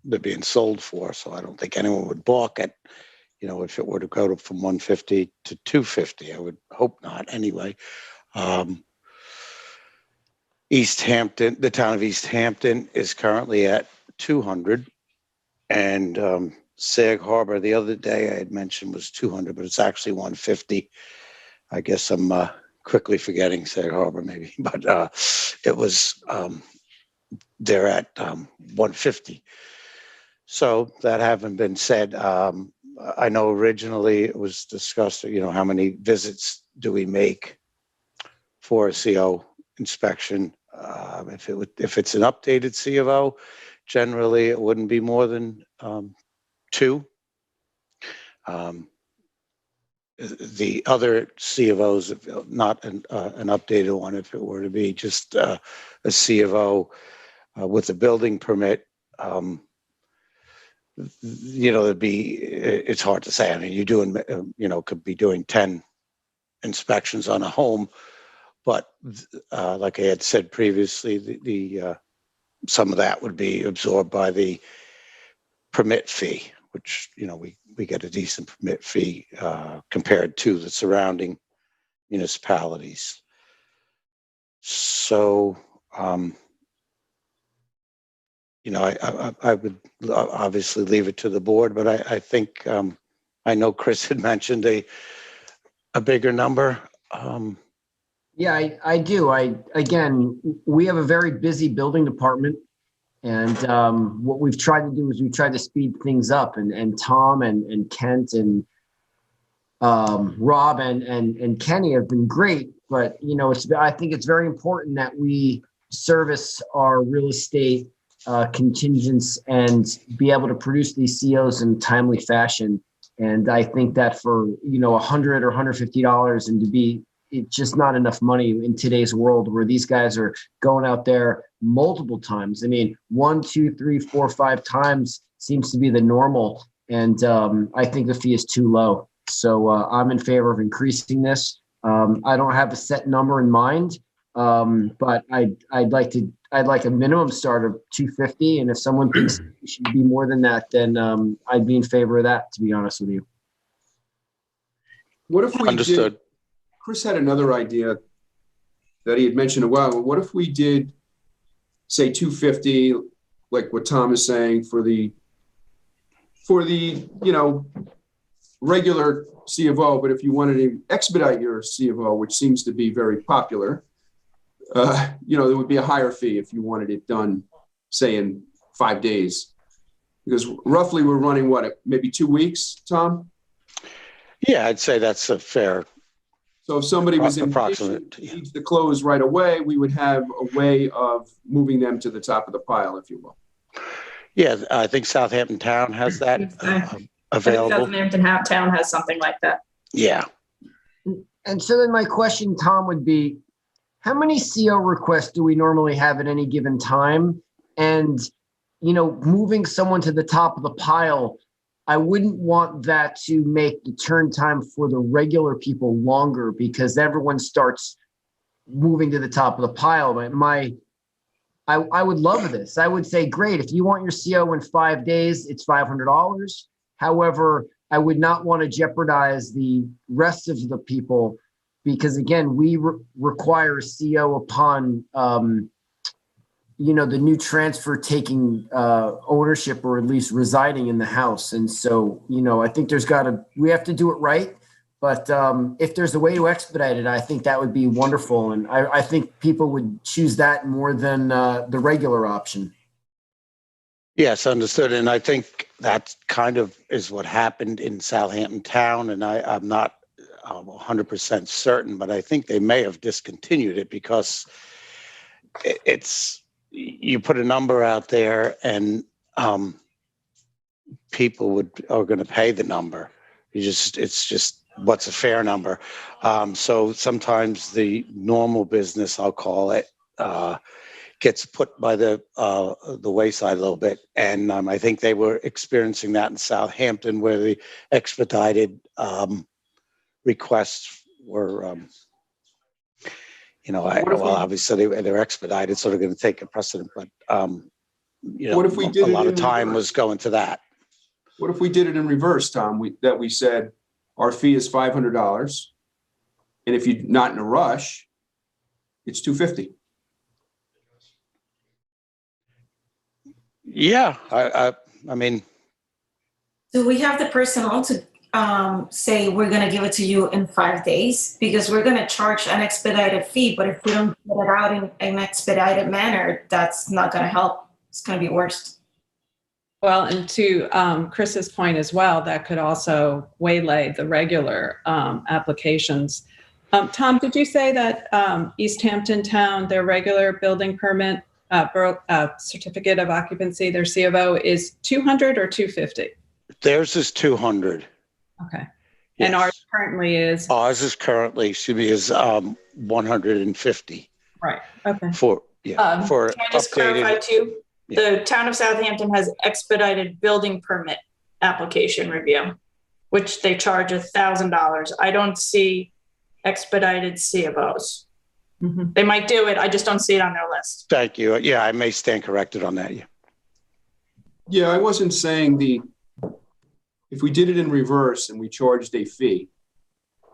they're being sold for. So I don't think anyone would balk at, if it were to go from 150 to 250. I would hope not anyway. East Hampton, the town of East Hampton is currently at 200, and Sag Harbor the other day I had mentioned was 200, but it's actually 150. I guess I'm quickly forgetting Sag Harbor maybe, but it was they're at 150. So that having been said, I know originally it was discussed, how many visits do we make for a CO inspection? If it's an updated C of O, generally it wouldn't be more than 2. The other C of Os, not an updated one, if it were to be just a C of O with a building permit, it's hard to say. I mean, you're doing, could be doing 10 inspections on a home, but like I had said previously, the some of that would be absorbed by the permit fee, which, we get a decent permit fee compared to the surrounding municipalities. So, I would obviously leave it to the board, but I think, I know Chris had mentioned a bigger number. Yeah, I do. Again, we have a very busy building department, and what we've tried to do is we've tried to speed things up, and Tom and Kent and Rob and Kenny have been great, but I think it's very important that we service our real estate contingents and be able to produce these COs in a timely fashion. And I think that for $100 or $150 and to be, it's just not enough money in today's world where these guys are going out there multiple times. I mean, 1, 2, 3, 4, 5 times seems to be the normal. And I think the fee is too low. So I'm in favor of increasing this. I don't have a set number in mind, but I'd like a minimum start of 250. And if someone thinks it should be more than that, then I'd be in favor of that, to be honest with you. What if we Understood. Chris had another idea that he had mentioned a while ago. What if we did, say, 250, like what Tom is saying, for the regular C of O, but if you wanted to expedite your C of O, which seems to be very popular, there would be a higher fee if you wanted it done, say, in 5 days. Because roughly we're running, maybe 2 weeks, Tom? Yeah, I'd say that's a fair. So if somebody was approximate, needs to close right away, we would have a way of moving them to the top of the pile, if you will. Yeah, I think Southampton Town has that available. Southampton Town has something like that. Yeah. And so then my question, Tom, would be, how many CO requests do we normally have at any given time? And, moving someone to the top of the pile, I wouldn't want that to make the turn time for the regular people longer because everyone starts moving to the top of the pile. I would love this. I would say, great, if you want your CO in 5 days, it's $500. However, I would not want to jeopardize the rest of the people because, again, we require a CO upon the new transfer taking ownership or at least residing in the house. And so, I think we have to do it right. But if there's a way to expedite it, I think that would be wonderful. And I think people would choose that more than the regular option. Yes, understood. And I think that kind of is what happened in Southampton Town. And I'm not 100% certain, but I think they may have discontinued it because you put a number out there and people are going to pay the number. It's just what's a fair number. So sometimes the normal business, I'll call it, gets put by the wayside a little bit. And I think they were experiencing that in Southampton, where the expedited requests were, obviously they're expedited, so they're going to take a precedent. But What if we did a lot it of in time reverse? was going to that. What if we did it in reverse, Tom? We said our fee is $500, and if you're not in a rush, it's $250. Yeah, I mean, Do we have the personnel to say we're going to give it to you in 5 days? Because we're going to charge an expedited fee, but if we don't get it out in an expedited manner, that's not going to help. It's going to be worse. Well, and to Chris's point as well, that could also waylay the regular applications. Tom, did you say that East Hampton Town, their regular building permit, certificate of occupancy, their C of O is 200 or 250? theirs is 200. Okay. Yes. And ours currently is? Ours is currently, is 150 Right. Okay. for Can I just clarify updated. too? The town of Southampton has expedited building permit application review, which they charge $1,000. I don't see expedited C of Os. Mhm. They might do it. I just don't see it on their list. Thank you. Yeah, I may stand corrected on that. Yeah. Yeah, I wasn't saying if we did it in reverse and we charged a fee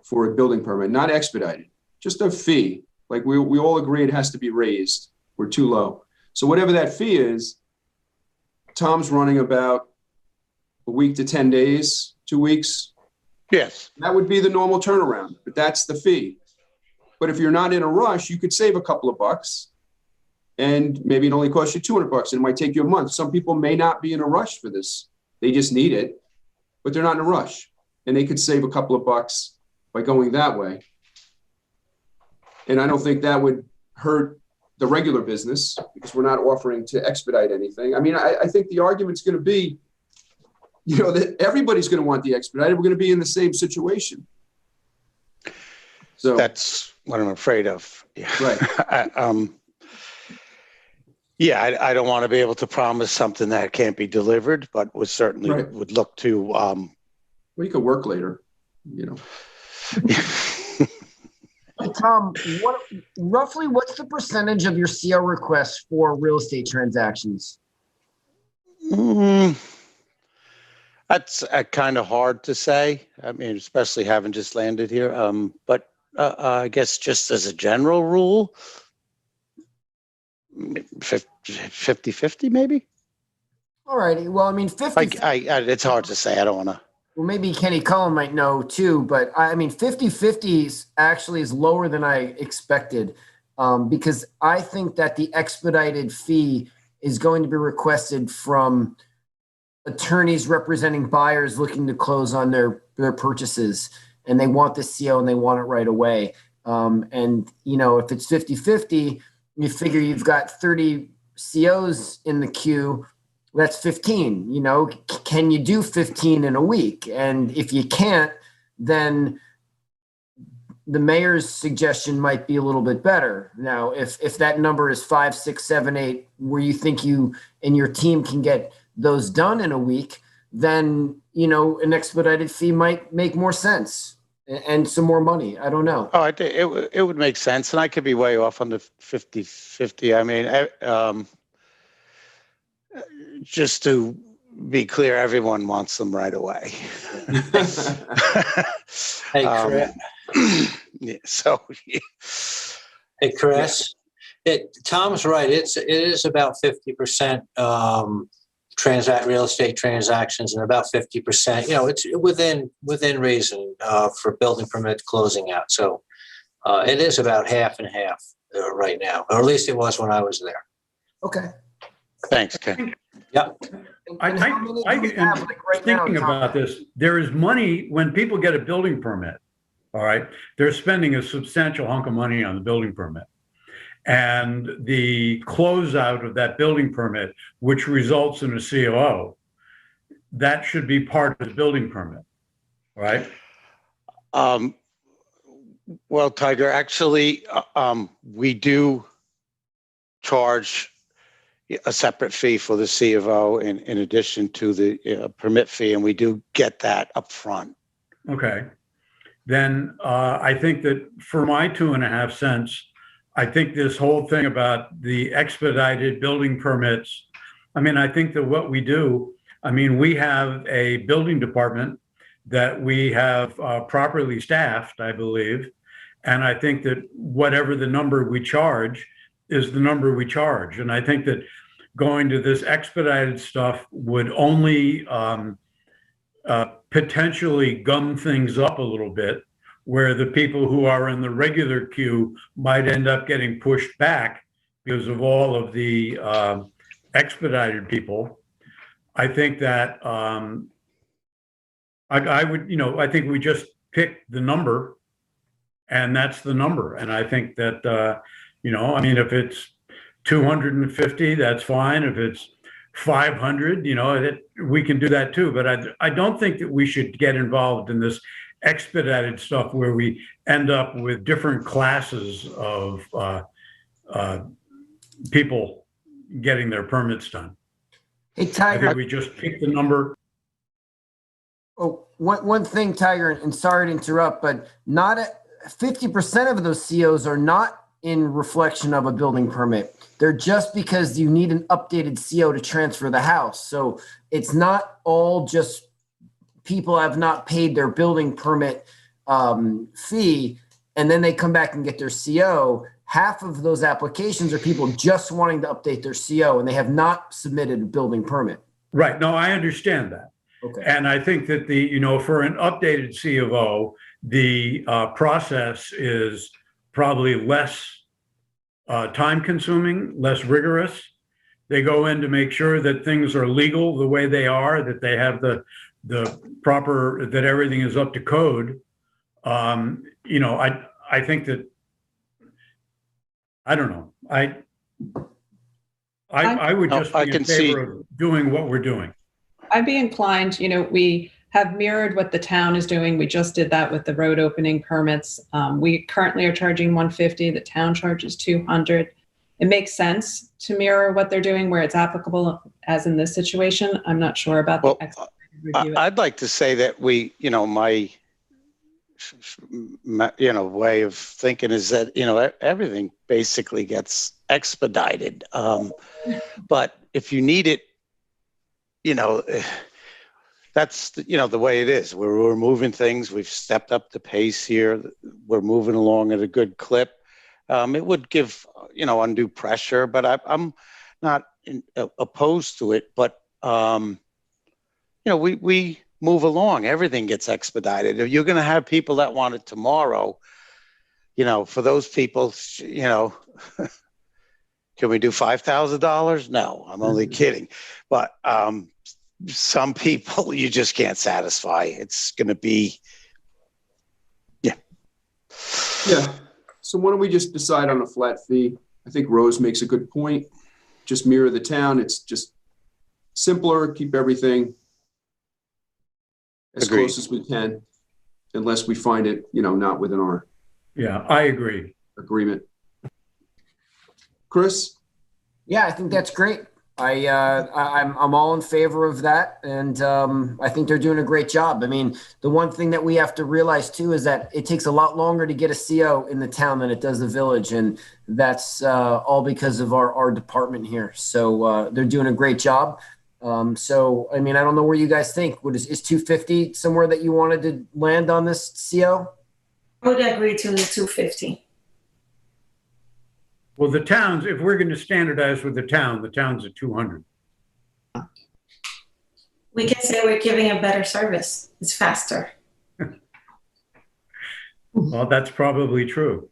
for a building permit, not expedited, just a fee. Like we all agree it has to be raised. We're too low. So whatever that fee is, Tom's running about a week to 10 days, 2 weeks. Yes. That would be the normal turnaround, but that's the fee. But if you're not in a rush, you could save a couple of bucks, and maybe it only costs you $200 and it might take you a month. Some people may not be in a rush for this. They just need it, but they're not in a rush, and they could save a couple of bucks by going that way. And I don't think that would hurt the regular business because we're not offering to expedite anything. I mean, I think the argument's going to be, that everybody's going to want the expedited. We're going to be in the same situation. So That's what I'm afraid of. Yeah. Right. I don't want to be able to promise something that can't be delivered, but we certainly Right. would look to. Well, you could work later, Hey, Tom, what's the percentage of your CO requests for real estate transactions? That's kind of hard to say. I mean, especially having just landed here. But I guess just as a general rule, 50-50 maybe. All righty. Well, I mean, 50. It's hard to say. I don't want to. Well, maybe Kenny Cullen might know too, but I mean, 50-50 actually is lower than I expected, because I think that the expedited fee is going to be requested from attorneys representing buyers looking to close on their purchases, and they want the CO and they want it right away. And, if it's 50-50, you figure you've got 30 COs in the queue. That's 15, can you do 15 in a week? And if you can't, then the mayor's suggestion might be a little bit better. Now, if that number is 5, 6, 7, 8, where you think you and your team can get those done in a week, then, an expedited fee might make more sense and some more money. I don't know. Oh, I think it would make sense. And I could be way off on the 50-50. I mean, just to be clear, everyone wants them right away. Hey, Chris. Hey, Chris. Tom's right. It is about 50% real estate transactions, and about 50%. It's within reason for building permit closing out. So it is about half and half right now, or at least it was when I was there. Okay. Thanks, Ken. Yeah. I'm thinking about this. There is money when people get a building permit. All right, they're spending a substantial hunk of money on the building permit, and the closeout of that building permit, which results in a COO, that should be part of the building permit, right? Well, Tiger, actually, we do charge a separate fee for the C of O in addition to the permit fee, and we do get that up front. Okay. Then I think that for my 2.5 cents, I think this whole thing about the expedited building permits, I mean, I think that what we do, I mean, we have a building department that we have properly staffed, I believe. And I think that whatever the number we charge is the number we charge. And I think that going to this expedited stuff would only potentially gum things up a little bit, where the people who are in the regular queue might end up getting pushed back because of all of the expedited people. I think that I would, I think we just pick the number, and that's the number. And I think that, I mean, if it's 250, that's fine. If it's 500, we can do that too. But I don't think that we should get involved in this expedited stuff where we end up with different classes of people getting their permits done. Hey, Tiger. I think we just pick the number. Oh, one thing, Tiger, and sorry to interrupt, but not 50% of those COs are not in reflection of a building permit. They're just because you need an updated CO to transfer the house. So it's not all just people have not paid their building permit fee, and then they come back and get their CO. Half of those applications are people just wanting to update their CO, and they have not submitted a building permit. Right. No, I understand that. Okay. And I think that for an updated C of O, the process is probably less time consuming, less rigorous. They go in to make sure that things are legal the way they are, that they have the proper, that everything is up to code. I think that, I don't know. I would just be in favor of doing what we're doing. I'd be inclined, we have mirrored what the town is doing. We just did that with the road opening permits. We currently are charging 150. The town charges 200. It makes sense to mirror what they're doing where it's applicable, as in this situation. I'm not sure about the review. I'd like to say that my way of thinking is that, everything basically gets expedited. But if you need it, that's the way it is. We're moving things. We've stepped up the pace here. We're moving along at a good clip. It would give undue pressure, but I'm not opposed to it. But we move along. Everything gets expedited. If you're going to have people that want it tomorrow, for those people, can we do $5,000? No, I'm only kidding. But some people you just can't satisfy. It's going to be, Yeah. So why don't we just decide on a flat fee? I think Rose makes a good point. Just mirror the town. It's just simpler, keep everything as Agreed. close as we can, unless we find it, not within our I agree. agreement. Chris? Yeah, I think that's great. I'm all in favor of that, and I think they're doing a great job. I mean, the one thing that we have to realize too is that it takes a lot longer to get a CO in the town than it does the village, and that's all because of our department here. So they're doing a great job. So I mean, I don't know where you guys think. Is 250 somewhere that you wanted to land on this CO? I would agree to the 250. Well, the towns, if we're going to standardize with the town's at 200. We can say we're giving a better service. It's faster. Well, that's probably true.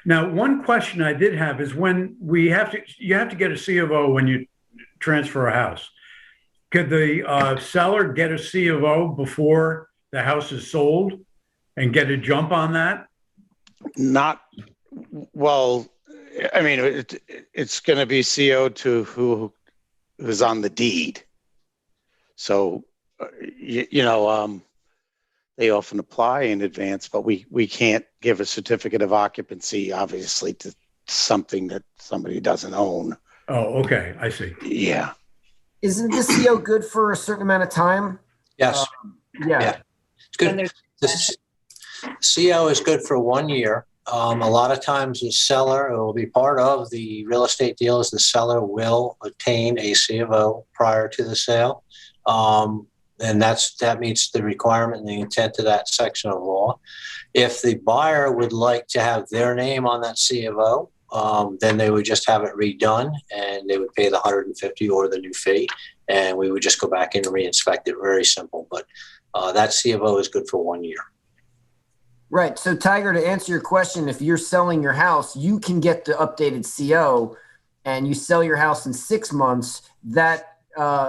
Now, one question I did have is when you have to get a C of O when you transfer a house. Could the seller get a C of O before the house is sold and get a jump on that? not, well, I mean, it's going to be CO to who's on the deed. So, they often apply in advance, but we can't give a certificate of occupancy, obviously, to something that somebody doesn't own. Oh, okay, I see. Yeah. Isn't the CO good for a certain amount of time? Yes. Yeah. It's good. And there's- This CO is good for 1 year. A lot of times the seller, it will be part of the real estate deal, is the seller will obtain a C of O prior to the sale. And that meets the requirement and the intent of that section of law. If the buyer would like to have their name on that C of O, then they would just have it redone and they would pay the $150 or the new fee. And we would just go back in and re-inspect it. Very simple. But that C of O is good for 1 year. Right. So, Tiger, to answer your question, if you're selling your house, you can get the updated CO and you sell your house in 6 months. That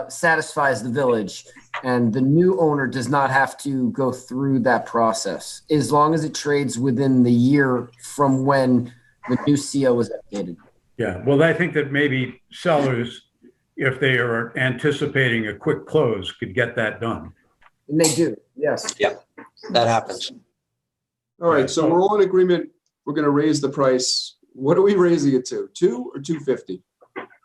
satisfies the village. And the new owner does not have to go through that process as long as it trades within the year from when the new CO was updated. Yeah, well, I think that maybe sellers, if they are anticipating a quick close, could get that done. And they do, yes. Yep, that happens. All right, so we're all in agreement. We're going to raise the price. What are we raising it to? 2 or 250?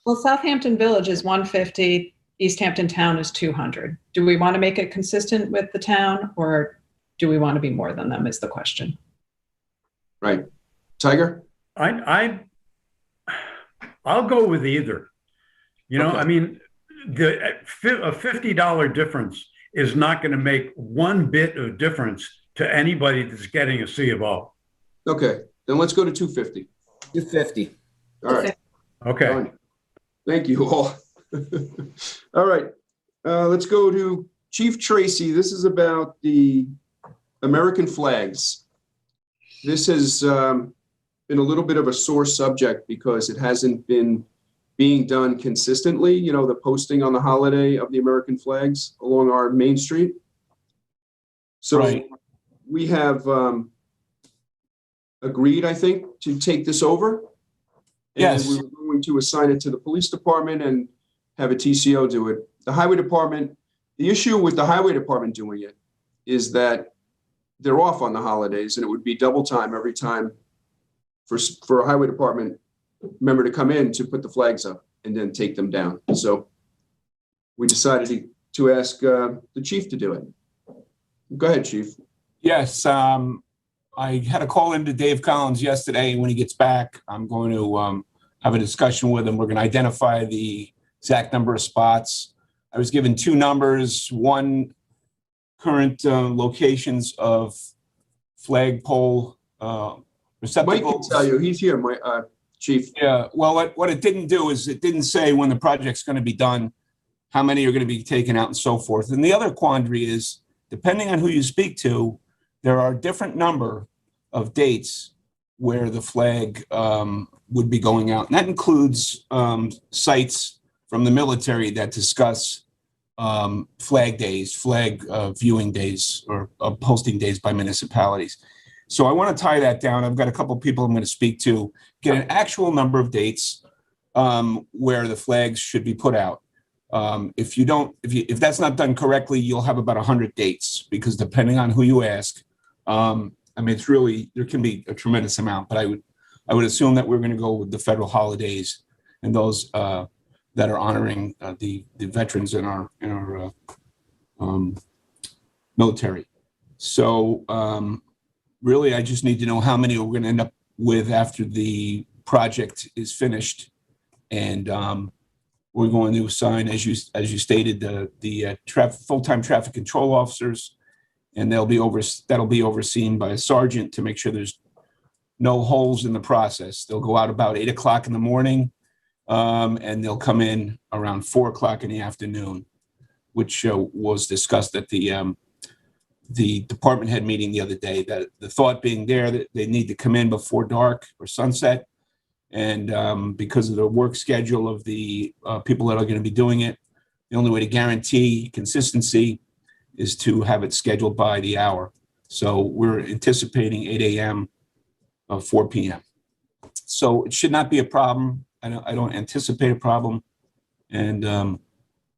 Well, Southampton Village is 150. East Hampton Town is 200. Do we want to make it consistent with the town, or do we want to be more than them is the question. Right. Tiger? I'll go with either. You know, Okay. I mean, a $50 difference is not going to make one bit of difference to anybody that's getting a C of O. Okay, then let's go to 250. 250. All right. Okay. Done. Thank you all. All right, let's go to Chief Tracy. This is about the American flags. This has been a little bit of a sore subject because it hasn't been being done consistently, you know, the posting on the holiday of the American flags along our main street. So Right. we have agreed, I think, to take this over. Yes. And we were going to assign it to the police department and have a TCO do it. The highway department, the issue with the highway department doing it is that they're off on the holidays and it would be double time every time for a highway department member to come in to put the flags up and then take them down. So we decided to ask the chief to do it. Go ahead, chief. Yes, I had a call into Dave Collins yesterday. When he gets back, I'm going to have a discussion with him. We're going to identify the exact number of spots. I was given 2 numbers, one current locations of flagpole Mike receptacles. can tell you, he's here, my chief. Yeah, well, what it didn't do is it didn't say when the project's going to be done, how many are going to be taken out and so forth. And the other quandary is, depending on who you speak to, there are a different number of dates where the flag would be going out. And that includes sites from the military that discuss flag days, flag viewing days, or posting days by municipalities. So I want to tie that down. I've got a couple of people I'm going to speak to, get an actual number of dates where the flags should be put out. If that's not done correctly, you'll have about 100 dates, because depending on who you ask, I mean, it's really, there can be a tremendous amount, but I would assume that we're going to go with the federal holidays and those that are honoring the veterans in our military. So really, I just need to know how many we're going to end up with after the project is finished, and we're going to assign, as you stated, the full-time traffic control officers, and that'll be overseen by a sergeant to make sure there's no holes in the process. They'll go out about 8 o'clock in the morning, and they'll come in around 4 o'clock in the afternoon, which was discussed at the department head meeting the other day. That the thought being there that they need to come in before dark or sunset, and because of the work schedule of the people that are going to be doing it, the only way to guarantee consistency is to have it scheduled by the hour. So we're anticipating 8 a.m. 4 p.m. So it should not be a problem. I don't anticipate a problem, and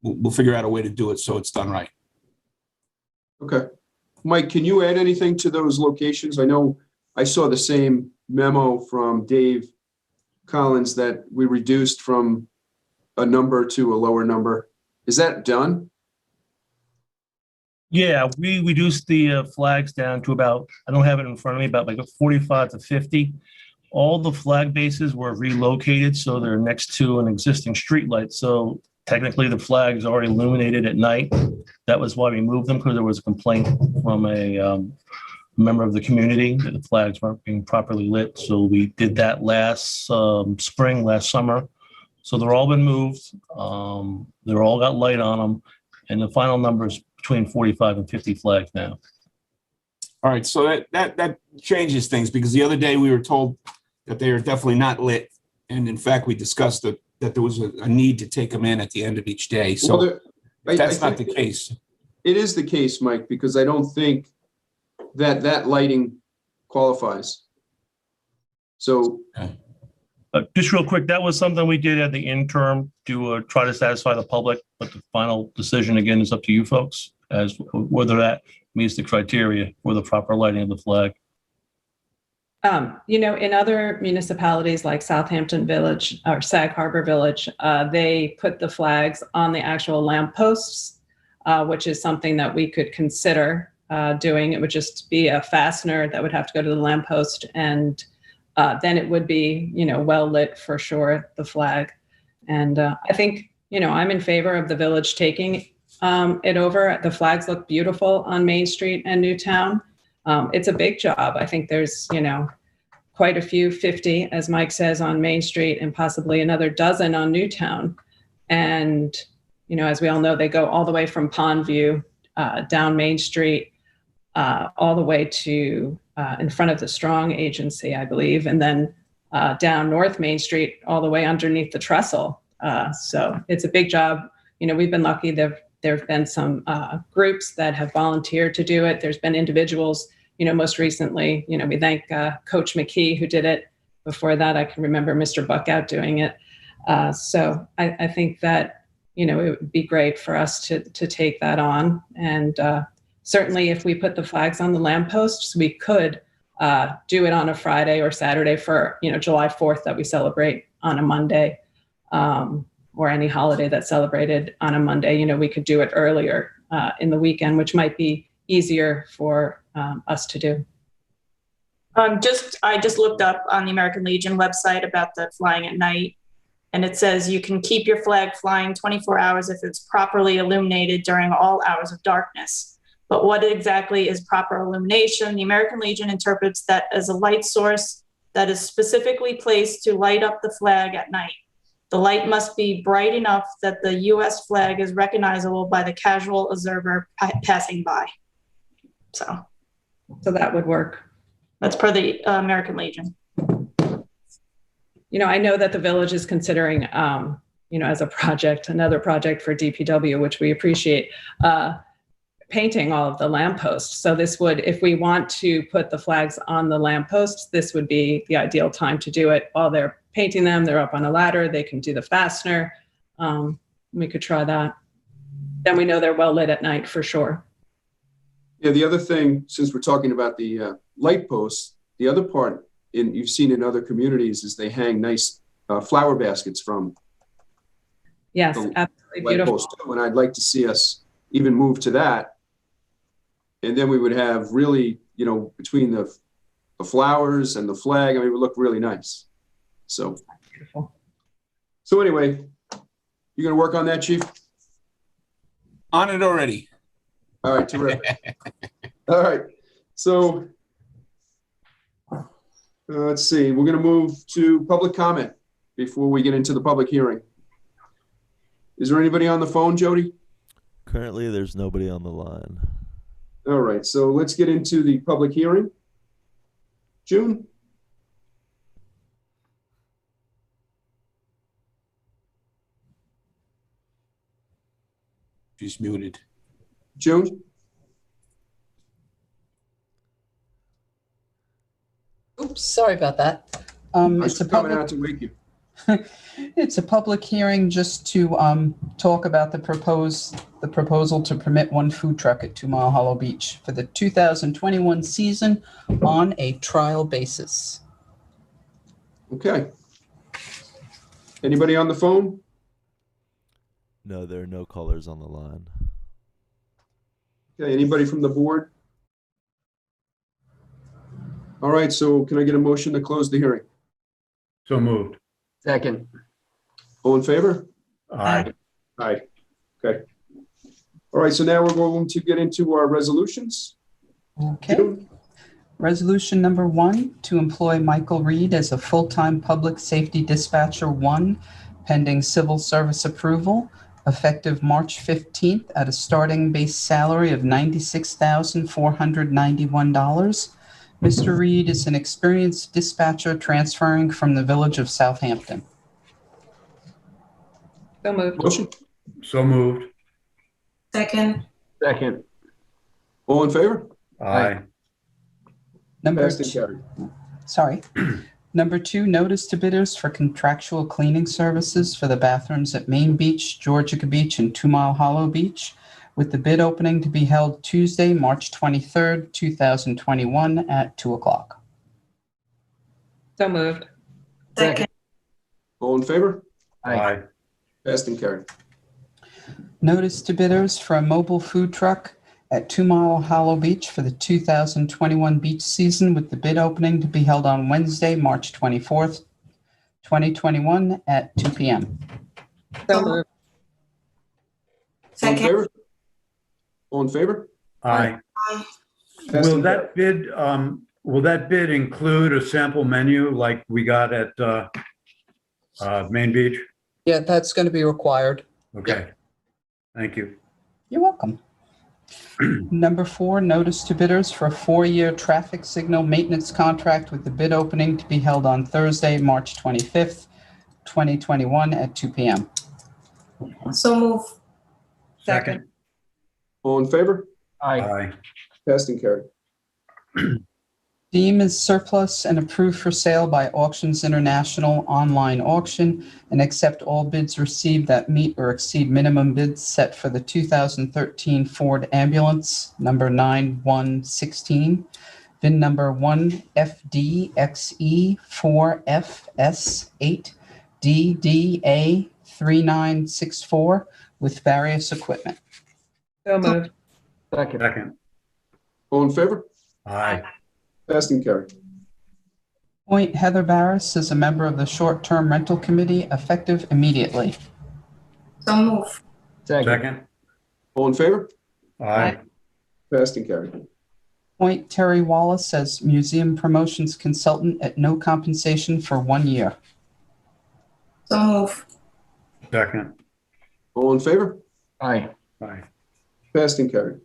we'll figure out a way to do it so it's done right. Okay. Mike, can you add anything to those locations? I know I saw the same memo from Dave Collins, that we reduced from a number to a lower number. Is that done? Yeah, we reduced the flags down to about, I don't have it in front of me, about like a 45 to 50. All the flag bases were relocated, so they're next to an existing street light. So technically the flags are already illuminated at night. That was why we moved them, because there was a complaint from a member of the community that the flags weren't being properly lit. So we did that last spring, last summer. So they're all been moved. They're all got light on them. And the final number is between 45 and 50 flags now. All right, so that changes things, because the other day we were told that they are definitely not lit. And in fact, we discussed that there was a need to take them in at the end of each day. So Well, that's not the case. It is the case, Mike, because I don't think that lighting qualifies. So Just real quick, that was something we did at the interim to try to satisfy the public, but the final decision, again, is up to you folks as whether that meets the criteria for the proper lighting of the flag. In other municipalities like Southampton Village or Sag Harbor Village, they put the flags on the actual lampposts, which is something that we could consider doing. It would just be a fastener that would have to go to the lamppost, and then it would be, well lit for sure, the flag. And I think, I'm in favor of the village taking it over. The flags look beautiful on Main Street and Newtown. It's a big job. I think there's, quite a few, 50, as Mike says, on Main Street, and possibly another dozen on Newtown. And, as we all know, they go all the way from Pondview down Main Street, all the way to in front of the Strong Agency, I believe, and then down North Main Street, all the way underneath the trestle. So it's a big job. We've been lucky. There have been some groups that have volunteered to do it. There's been individuals, most recently, we thank Coach McKee who did it. Before that, I can remember Mr. Buckout doing it. So I think that, it would be great for us to take that on. And certainly if we put the flags on the lampposts, we could do it on a Friday or Saturday for, July 4th that we celebrate on a Monday, or any holiday that's celebrated on a Monday. We could do it earlier in the weekend, which might be easier for us to do. I just looked up on the American Legion website about the flying at night, and it says you can keep your flag flying 24 hours if it's properly illuminated during all hours of darkness. But what exactly is proper illumination? The American Legion interprets that as a light source that is specifically placed to light up the flag at night. The light must be bright enough that the U.S. flag is recognizable by the casual observer passing by. So that would work. That's per the American Legion. I know that the village is considering, as a project, another project for DPW, which we appreciate, painting all of the lampposts. So this would, if we want to put the flags on the lampposts, this would be the ideal time to do it. While they're painting them, they're up on a ladder, they can do the fastener. We could try that. Then we know they're well lit at night for sure. Yeah, the other thing, since we're talking about the light posts, the other part you've seen in other communities is they hang nice flower baskets from. Yes, absolutely beautiful. And I'd like to see us even move to that. And then we would have really, between the flowers and the flag, it would look really nice. So, beautiful. So anyway, you going to work on that, Chief? On it already. All right, terrific. All right, so let's see. We're going to move to public comment before we get into the public hearing. Is there anybody on the phone, Jody? Currently, there's nobody on the line. All right, so let's get into the public hearing. June? She's muted. June? Oops, sorry about that. It's coming out to wake you. It's a public hearing just to talk about the proposal to permit one food truck at 2 Mile Hollow Beach for the 2021 season on a trial basis. Okay. Anybody on the phone? No, there are no callers on the line. Okay, anybody from the board? All right, so can I get a motion to close the hearing? So moved. Second. All in favor? Aye. Aye. Okay. All right, so now we're going to get into our resolutions. Okay. June? Resolution number 1, to employ Michael Reed as a full-time public safety dispatcher 1, pending civil service approval, effective March 15th at a starting base salary of $96,491. Mr. Reed is an experienced dispatcher transferring from the village of Southampton. So moved. Motion? So moved. Second. Second. All in favor? Aye. Number Passed and two, carried. sorry. Number 2, notice to bidders for contractual cleaning services for the bathrooms at Main Beach, Georgia Beach, and 2 Mile Hollow Beach, with the bid opening to be held Tuesday, March 23rd, 2021 at 2 o'clock. So moved. Second. All in favor? Aye. Passed and carried. Notice to bidders for a mobile food truck at 2 Mile Hollow Beach for the 2021 beach season, with the bid opening to be held on Wednesday, March 24th, 2021 at 2 p.m. So moved. All in Second. favor? All in favor? Aye. Passed Will and that bid include a sample menu like we got at Main Beach? Yeah, that's going to be required. Okay. Thank you. You're welcome. Number 4, notice to bidders for a 4-year traffic signal maintenance contract, with the bid opening to be held on Thursday, March 25th, 2021 at 2 p.m. So move. Second. All in favor? Aye. Aye. Passed and carried. Deem as surplus and approved for sale by Auctions International online auction, and accept all bids received that meet or exceed minimum bids set for the 2013 Ford ambulance number 9116, VIN number 1FDXE4FS8DDA3964 with various equipment. So moved. Second. Second. All in favor? Aye. Passed and carried. Appoint Heather Barris as a member of the Short-Term Rental Committee, effective immediately. So move. Second. All in favor? Aye. Passed and carried. Appoint Terry Wallace as Museum Promotions Consultant at no compensation for 1 year. So move. Second. All in favor? Aye. Aye. Passed and carried.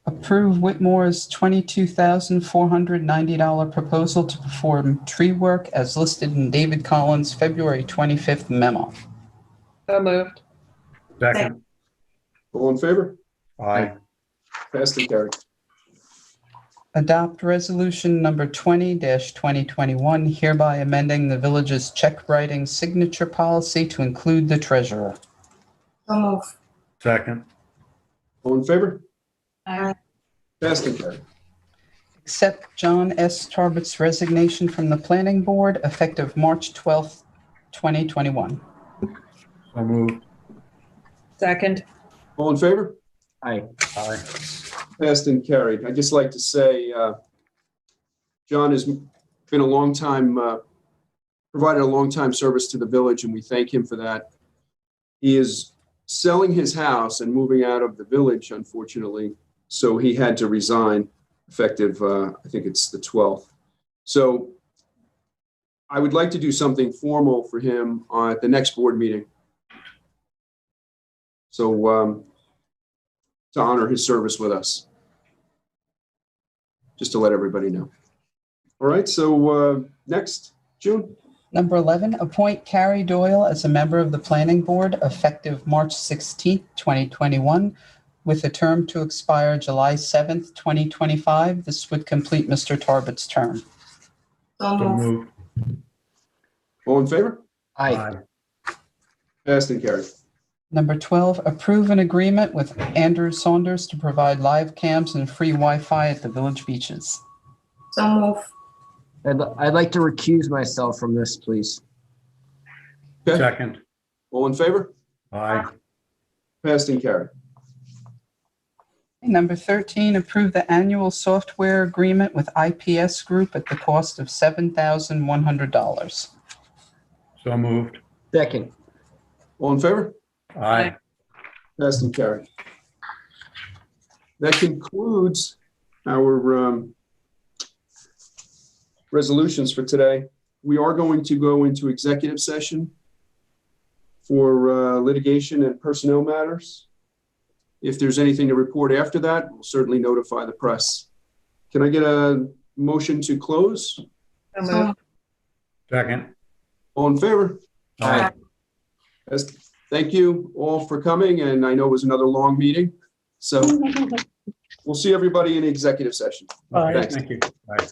Approve Whitmore's $22,490 proposal to perform tree work as listed in David Collins' February 25th memo. So moved. Second. All in favor? Aye. Passed and carried. Adopt resolution number 20-2021, hereby amending the village's check writing signature policy to include the treasurer. So move. Second. All in favor? Aye. Passed and carried. Accept John S. Tarbott's resignation from the planning board, effective March 12th, 2021. So moved. Second. All in favor? Aye. Aye. Passed and carried. I'd just like to say, John has been a long time, provided a long time service to the village, and we thank him for that. He is selling his house and moving out of the village, unfortunately, so he had to resign effective, I think it's the 12th. So I would like to do something formal for him at the next board meeting. So to honor his service with us. Just to let everybody know. All right, so next, June. Number 11, appoint Carrie Doyle as a member of the planning board, effective March 16th, 2021, with a term to expire July 7th, 2025. This would complete Mr. Tarbott's term. So So move. moved. All in favor? Aye. Passed and carried. Number 12, approve an agreement with Andrew Saunders to provide live cams and free Wi-Fi at the village beaches. So move. I'd like to recuse myself from this, please. Okay, Second. all in favor? Aye. Passed and carried. Number 13, approve the annual software agreement with IPS Group at the cost of $7,100. So moved. Second. All in favor? Aye. Passed and carried. That concludes our resolutions for today. We are going to go into executive session for litigation and personnel matters. If there's anything to report after that, we'll certainly notify the press. Can I get a motion to close? Second. All in favor? Aye. Thank you all for coming, and I know it was another long meeting. So we'll see everybody in executive session. Aye. Thanks. Thank you. Bye.